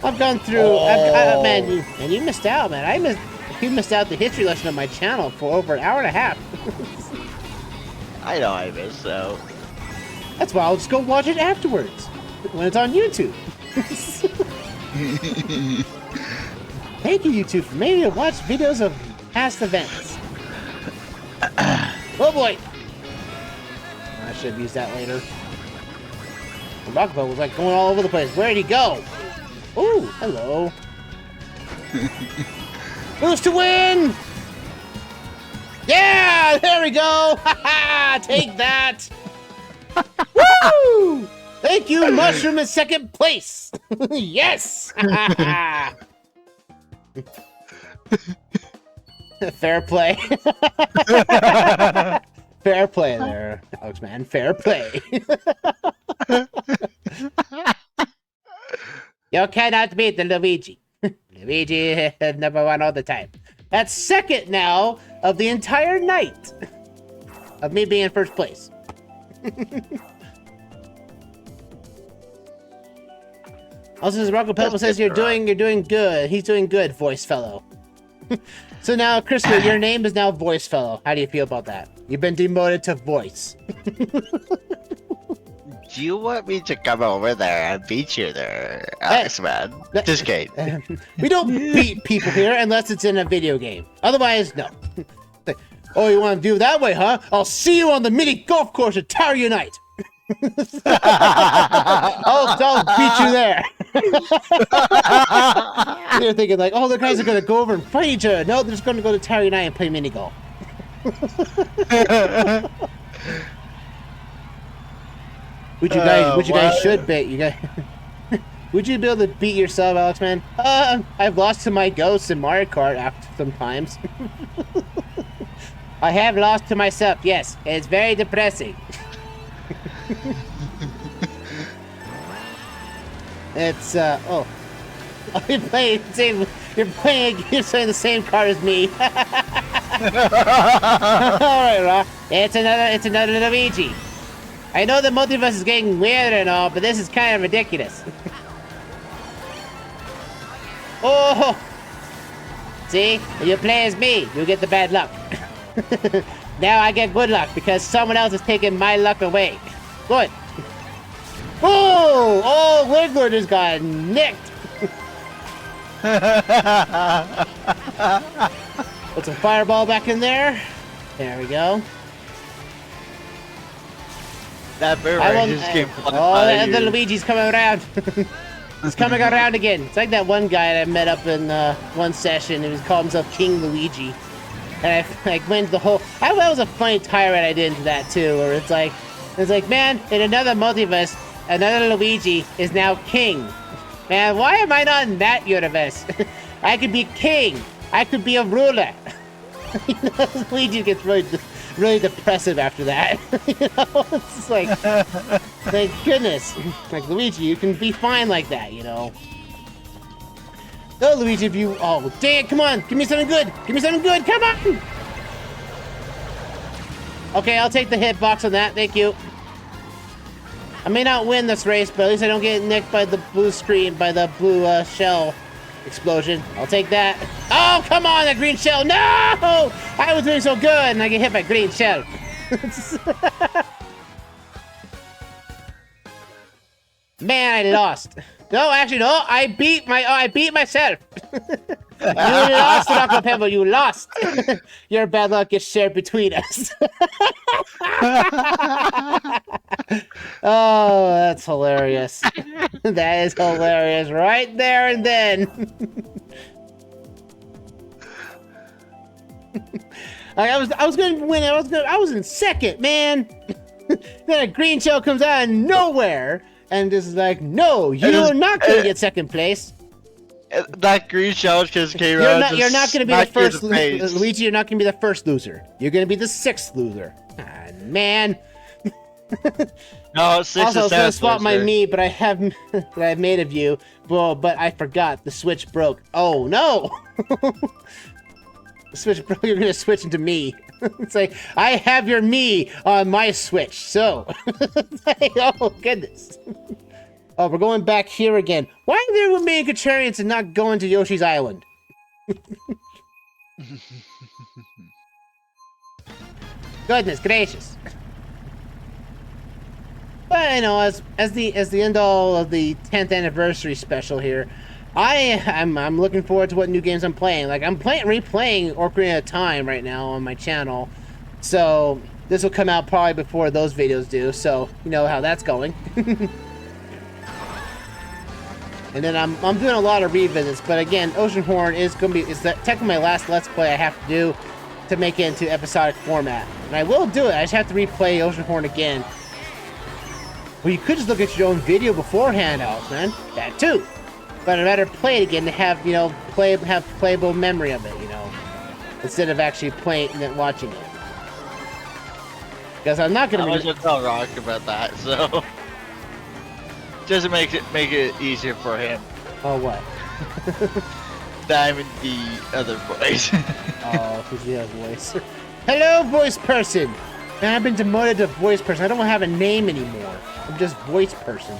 I've gone through. Man, you missed out, man. You missed out the history lesson of my channel for over an hour and a half. I know I missed out. That's why I'll just go watch it afterwards when it's on YouTube. Thank you, YouTube, for making me watch videos of past events. Oh boy! I should have used that later. The Rockabell was like going all over the place. Where'd he go? Ooh, hello. Who's to win? Yeah, there we go. Ha ha! Take that. Woo! Thank you, Mushroom, in second place. Yes. Fair play. Fair play there, Alexman. Fair play. You cannot beat the Luigi. Luigi is number one all the time. That's second now of the entire night of me being in first place. Also, Rocco Pebble says you're doing good. He's doing good, voice fellow. So now, Christopher, your name is now voice fellow. How do you feel about that? You've been demoted to voice. Do you want me to come over there and beat you there, Alexman? Just kidding. We don't beat people here unless it's in a video game. Otherwise, no. Oh, you want to do it that way, huh? I'll see you on the mini golf course at Tower Unite. I'll beat you there. You're thinking like, oh, the guys are gonna go over and fight each other. No, they're just gonna go to Tower Unite and play mini golf. Which you guys should bet. You guys, would you be able to beat yourself, Alexman? I've lost to my ghosts in Mario Kart sometimes. I have lost to myself. Yes, it's very depressing. It's oh, you're playing the same card as me. All right, Rock. It's another Luigi. I know the multiverse is getting weirder and all, but this is kind of ridiculous. Oh, see, when you play as me, you get the bad luck. Now I get good luck because someone else is taking my luck away. Good. Oh, Wiggler just got nicked. Put some fireball back in there. There we go. That boomerang just came flying oh, the Luigi's coming around. He's coming around again. It's like that one guy that I met up in one session. He called himself King Luigi. And I like went the whole. That was a funny tirade I did into that too, where it's like, man, in another multiverse, another Luigi is now king. Man, why am I not in that universe? I could be king. I could be a ruler. You know, Luigi gets really depressive after that. You know, it's just like, thank goodness. Like, Luigi, you can be fine like that, you know. No, Luigi, if you... Oh, dang it, come on. Give me something good. Give me something good. Come on. Okay, I'll take the hitbox on that. Thank you. I may not win this race, but at least I don't get nicked by the blue screen, by the blue shell explosion. I'll take that. Oh, come on, that green shell. No! I was doing so good, and I get hit by green shell. Man, I lost. No, actually, no. I beat myself. You lost, Rocco Pebble. You lost. Your bad luck gets shared between us. Oh, that's hilarious. That is hilarious. Right there and then. I was going to win. I was in second, man. Then a green shell comes out of nowhere. And this is like, no, you're not going to get second place. That green shell just came out. You're not going to be the first, Luigi. You're not going to be the first loser. You're going to be the sixth loser. Ah, man. No, sixth. Also, I was going to swap my me, but that I've made of you. Well, but I forgot the switch broke. Oh no! The switch broke. You're going to switch into me. It's like, I have your me on my Switch, so. Oh, goodness. Oh, we're going back here again. Why are there with me and Contrarians and not going to Yoshi's Island? Goodness gracious. But you know, as the end all of the 10th anniversary special here, I'm looking forward to what new games I'm playing. Like I'm replaying Ocarina of Time right now on my channel, so this will come out probably before those videos do. So you know how that's going. And then I'm doing a lot of revisits, but again, Oceanhorn is technically my last Let's Play I have to do to make it into episodic format, and I will do it. I just have to replay Oceanhorn again. Well, you could just look at your own video beforehand, Alexman. That too. But I'd rather play it again to have, you know, have playable memory of it, you know, instead of actually playing and watching it. Because I'm not gonna. I was gonna tell Rock about that, so just make it easier for him. Oh what? Dive in the other voice. Oh, who's the other voice? Hello, voice person. Man, I've been demoted to voice person. I don't have a name anymore. I'm just voice person.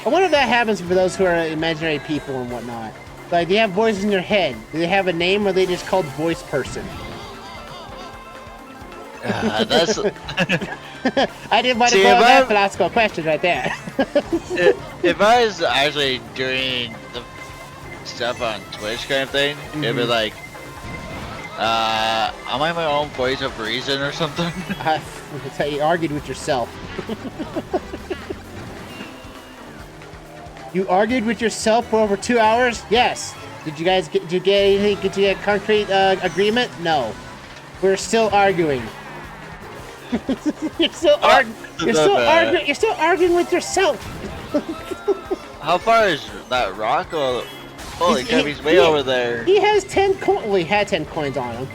I wonder if that happens for those who are imaginary people and whatnot. Like, do you have voices in your head? Do they have a name, or are they just called voice person? That's. I didn't want to go that philosophical question right there. If I was actually doing the stuff on Twitch kind of thing, it'd be like, am I my own voice of reason or something? That's how you argued with yourself. You argued with yourself for over 2 hours? Yes. Did you guys get anything? Did you get a concrete agreement? No. We're still arguing. You're still arguing with yourself. How far is that rock? Holy crap, he's way over there. He has 10 coins. Well, he had 10 coins on him.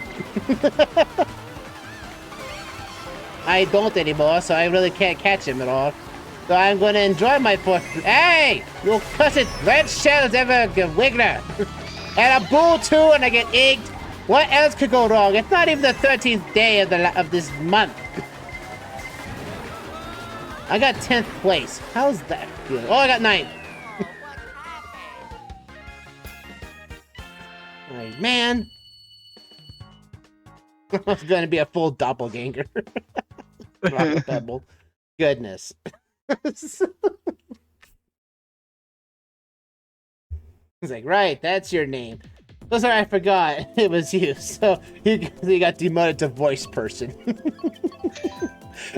I don't anymore, so I really can't catch him at all. So I'm going to enjoy my fourth. Hey! You cussed red shells ever wiggler. And a bull too, and I get egged. What else could go wrong? It's not even the 13th day of this month. I got 10th place. How's that feel? Oh, I got 9th. Like, man. It's going to be a full doppelganger. Rock Pebble. Goodness. He's like, right, that's your name. Oh, sorry, I forgot. It was you. So he got demoted to voice person.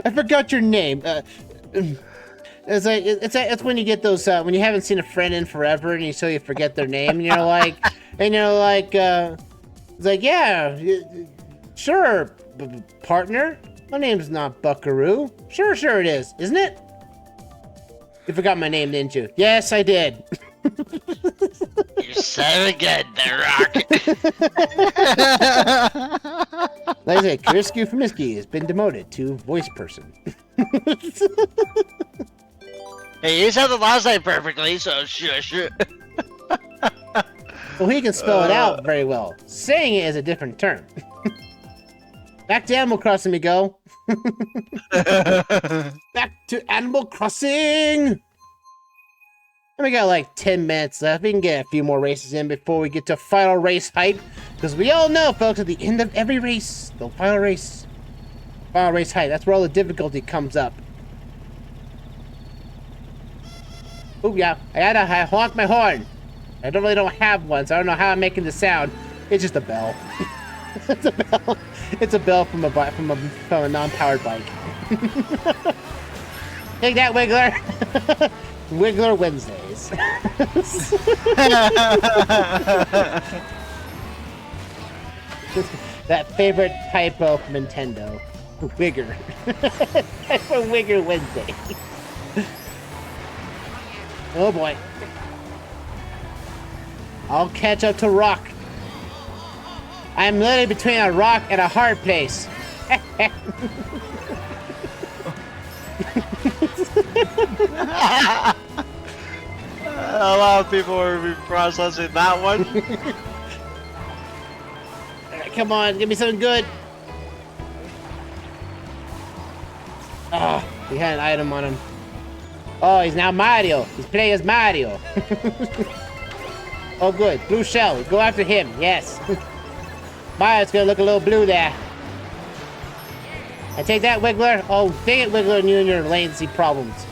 I forgot your name. It's when you get those when you haven't seen a friend in forever and you forget their name and you're like, it's like, yeah, sure, partner. My name's not Buckaroo. Sure it is, isn't it? You forgot my name, didn't you? Yes, I did. You said it again, The Rock. Like I said, Kurisky Fumisky has been demoted to voice person. Hey, you said the last name perfectly, so shush. Well, he can spell it out very well. Saying it is a different term. Back to Animal Crossing we go. Back to Animal Crossing! And we got like 10 minutes left. We can get a few more races in before we get to final race hype. Because we all know, folks, at the end of every race, the final race hype, that's where all the difficulty comes up. Oh yeah, I honk my horn. I really don't have one, so I don't know how I'm making the sound. It's just a bell. It's a bell. It's a bell from a non-powered bike. Take that, Wiggler. Wiggler Wednesdays. That favorite typo from Nintendo. Wigger. Typo Wigger Wednesday. Oh boy. I'll catch up to Rock. I'm literally between a rock and a hard place. A lot of people are processing that one. Come on, give me something good. Oh, he had an item on him. Oh, he's now Mario. He's playing as Mario. Oh, good. Blue shell. Go after him. Yes. Mario's gonna look a little blue there. I take that, Wiggler. Oh, dang it, Wiggler, and you and your latency problems.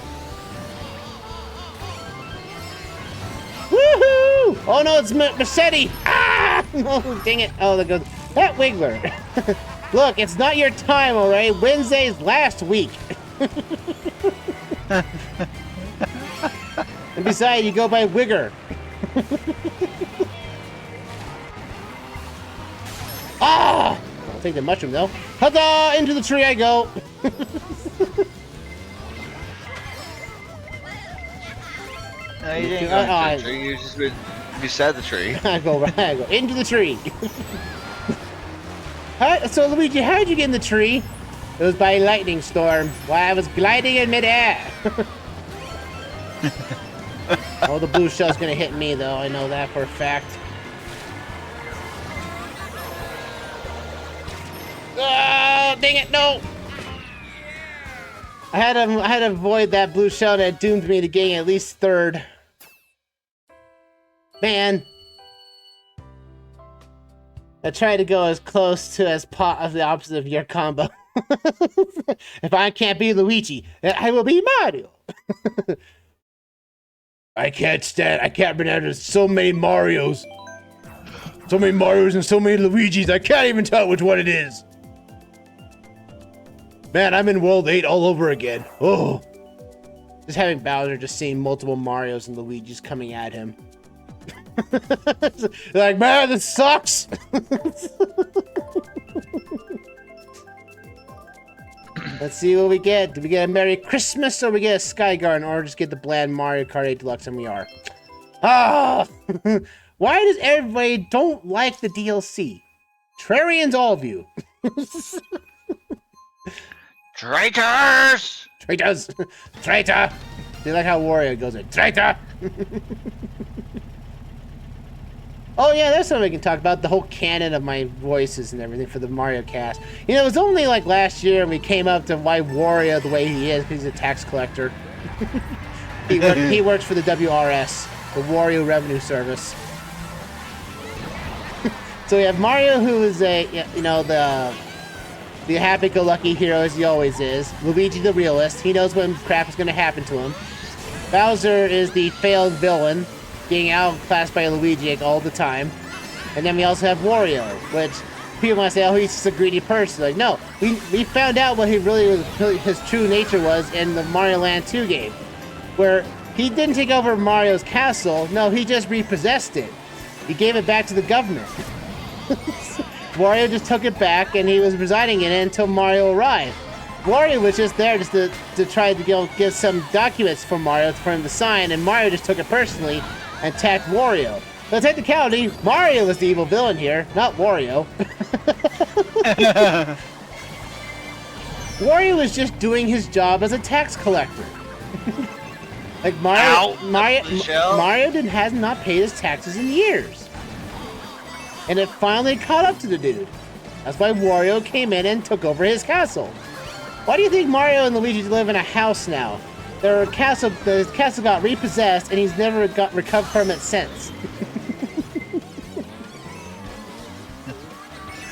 Woohoo! Oh no, it's Machete! Ah! Oh, dang it. Oh, there goes that Wiggler. Look, it's not your time, alright? Wednesday's last week. And besides, you go by Wigger. Ah! I'll take the mushroom though. Huzzah! Into the tree I go. No, you didn't go into the tree. You just been beside the tree. I go into the tree. So Luigi, how did you get in the tree? It was by lightning storm while I was gliding in midair. Oh, the blue shell's gonna hit me though. I know that for a fact. Ah, dang it! No. I had to avoid that blue shell that doomed me to getting at least third. Man. I tried to go as close to as the opposite of your combo. If I can't be Luigi, then I will be Mario. I can't pronounce so many Marios. So many Marios and so many Luigis, I can't even tell which one it is. Man, I'm in World 8 all over again. Oh. Just having Bowser just seeing multiple Marios and Luigis coming at him. Like, man, this sucks! Let's see what we get. Do we get a Merry Christmas or we get a Sky Garden or just get the bland Mario Kart 8 Deluxe and we are? Ah! Why does everybody don't like the DLC? Trarians, all of you. Traitors! Traitors! Traitor! Do you like how Wario goes in? Traitor! Oh yeah, that's something we can talk about. The whole canon of my voices and everything for the Mario cast. You know, it was only like last year we came up to why Wario the way he is, because he's a tax collector. He works for the WRS, the Wario Revenue Service. So we have Mario, who is the happy-go-lucky hero as he always is. Luigi the realist. He knows when crap is going to happen to him. Bowser is the failed villain, being outclassed by Luigi all the time. And then we also have Wario, which people might say, oh, he's just a greedy person. Like, no, we found out what his true nature was in the Mario Land 2 game, where he didn't take over Mario's castle. No, he just repossessed it. He gave it back to the government. Wario just took it back, and he was residing in it until Mario arrived. Wario was just there just to try to get some documents for Mario for him to sign, and Mario just took it personally and attacked Wario. But technicality, Mario was the evil villain here, not Wario. Wario was just doing his job as a tax collector. Like Mario has not paid his taxes in years. And it finally caught up to the dude. That's why Wario came in and took over his castle. Why do you think Mario and Luigi live in a house now? The castle got repossessed, and he's never got recovered from it since.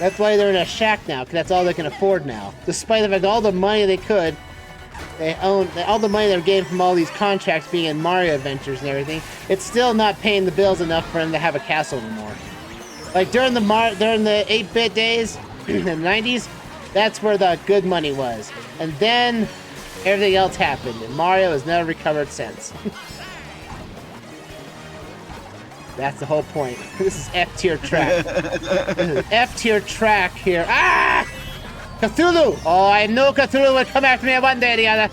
That's why they're in a shack now, because that's all they can afford now. Despite the fact all the money they could, all the money they're getting from all these contracts being in Mario Adventures and everything, it's still not paying the bills enough for him to have a castle anymore. Like during the 8-bit days, in the 90s, that's where the good money was. And then everything else happened, and Mario has never recovered since. That's the whole point. This is F-tier track. This is F-tier track here. Ah! Cthulhu! Oh, I knew Cthulhu would come after me one day or the other.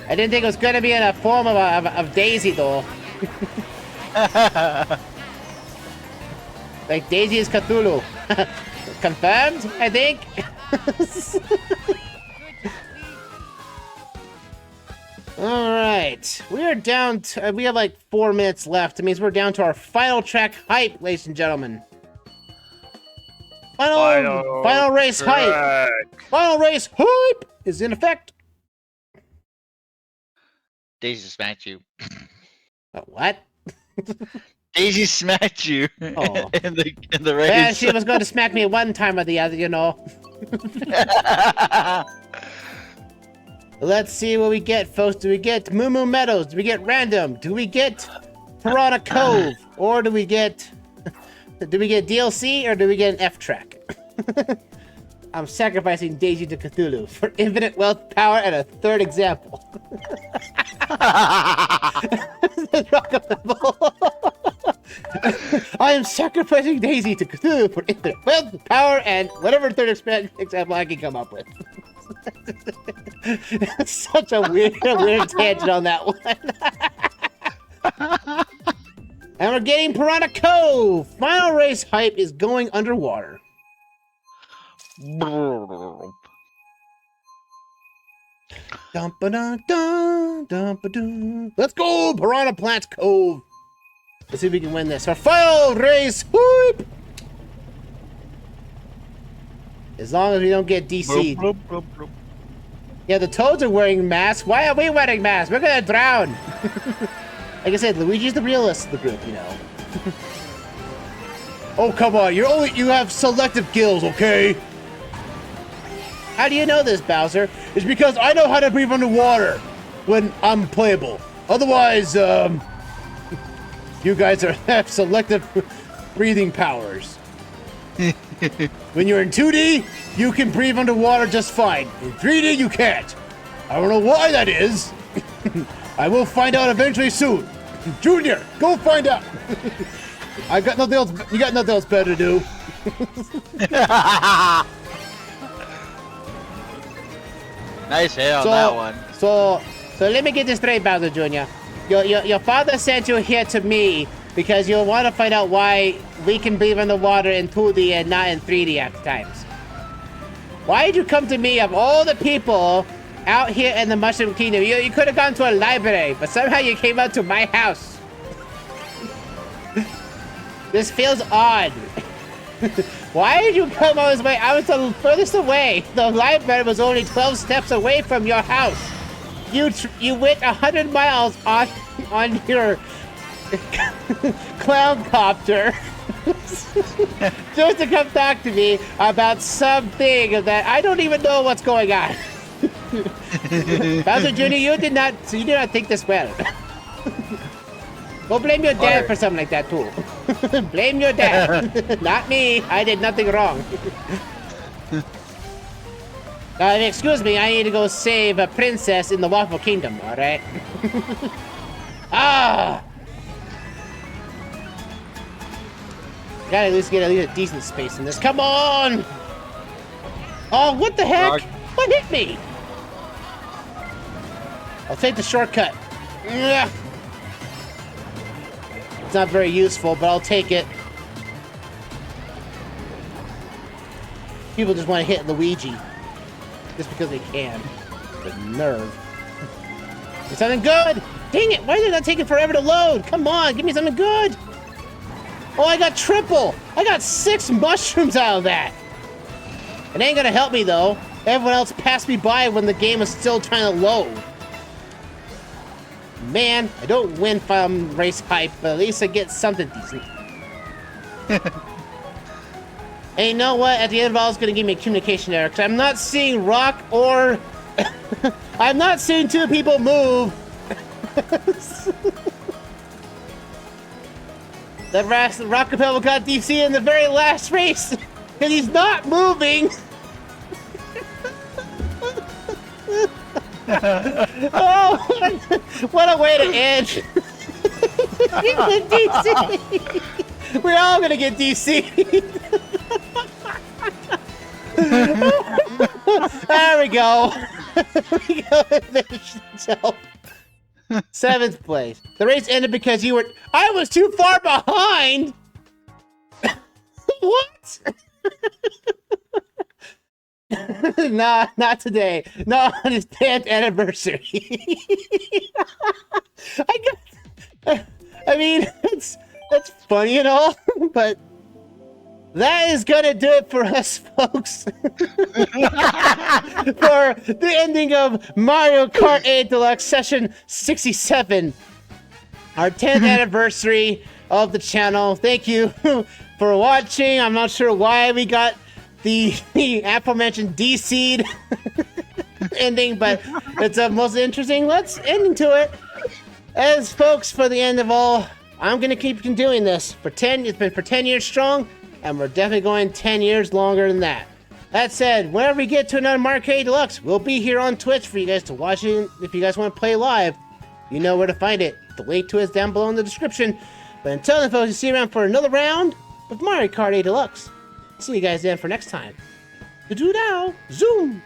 I didn't think it was going to be in a form of Daisy, though. Like Daisy is Cthulhu. Confirmed, I think. Alright. We are down to, we have like 4 minutes left. It means we're down to our final track hype, ladies and gentlemen. Final race hype. Final race hype is in effect. Daisy smacked you. What? Daisy smacked you Oh. in the race. Yeah, she was going to smack me one time or the other, you know. Let's see what we get, folks. Do we get Moo Moo Meadows? Do we get Random? Do we get Piranha Cove? Or do we get DLC or do we get an F-Track? I'm sacrificing Daisy to Cthulhu for infinite wealth, power, and a third example. I am sacrificing Daisy to Cthulhu for infinite wealth, power, and whatever third example I can come up with. Such a weird tangent on that one. And we're getting Piranha Cove. Final race hype is going underwater. Let's go, Piranha Plants Cove. Let's see if we can win this. Our final race, whoop! As long as we don't get DC'd. Yeah, the toads are wearing masks. Why are we wearing masks? We're gonna drown. Like I said, Luigi's the realist of the group, you know. Oh, come on. You have selective gills, okay? How do you know this, Bowser? It's because I know how to breathe underwater when I'm playable. Otherwise, you guys have selective breathing powers. When you're in 2D, you can breathe underwater just fine. In 3D, you can't. I don't know why that is. I will find out eventually soon. Junior, go find out. I got nothing else. You got nothing else better to do. Nice hair on that one. So let me get this straight, Bowser Jr. Your father sent you here to me because you want to find out why we can breathe underwater in 2D and not in 3D at times. Why did you come to me of all the people out here in the Mushroom Kingdom? You could have gone to a library, but somehow you came out to my house. This feels odd. Why did you come all this way? I was the furthest away. The library was only 12 steps away from your house. You went 100 miles on your clown copter just to come talk to me about something that I don't even know what's going on. Bowser Jr., you did not think this well. Go blame your dad for something like that too. Blame your dad, not me. I did nothing wrong. Excuse me, I need to go save a princess in the Waffle Kingdom, alright? Gotta at least get a decent space in this. Come on! Oh, what the heck? What hit me? I'll take the shortcut. Ugh. It's not very useful, but I'll take it. People just want to hit Luigi. Just because they can. The nerve. Get something good! Dang it! Why is it not taking forever to load? Come on, give me something good! Oh, I got triple! I got 6 mushrooms out of that! It ain't gonna help me, though. Everyone else passed me by when the game was still trying to load. Man, I don't win Final Race hype, but at least I get something decent. And you know what? At the end of it all, it's gonna give me a communication error, because I'm not seeing Rock or... I'm not seeing 2 people move! That Rockapello got DC in the very last race, and he's not moving! Oh, what a way to end! DC! We're all gonna get DC! There we go! We go finish himself. 7th place. The race ended because you were... I was too far behind! What? Nah, not today. Not on his 10th anniversary. I mean, that's funny and all, but that is gonna do it for us, folks. For the ending of Mario Kart 8 Deluxe Session 67. our 10th anniversary of the channel. Thank you for watching. I'm not sure why we got the aforementioned D-seed ending, but it's most interesting. Let's end to it. As folks, for the end of all, I'm gonna keep doing this for 10. It's been for 10 years strong, and we're definitely going 10 years longer than that. That said, whenever we get to another Mario Kart Deluxe, we'll be here on Twitch for you guys to watch it. If you guys want to play live, you know where to find it. The link to it is down below in the description. But until then, folks, see you around for another round of Mario Kart 8 Deluxe. See you guys then for next time. Do now, zoom.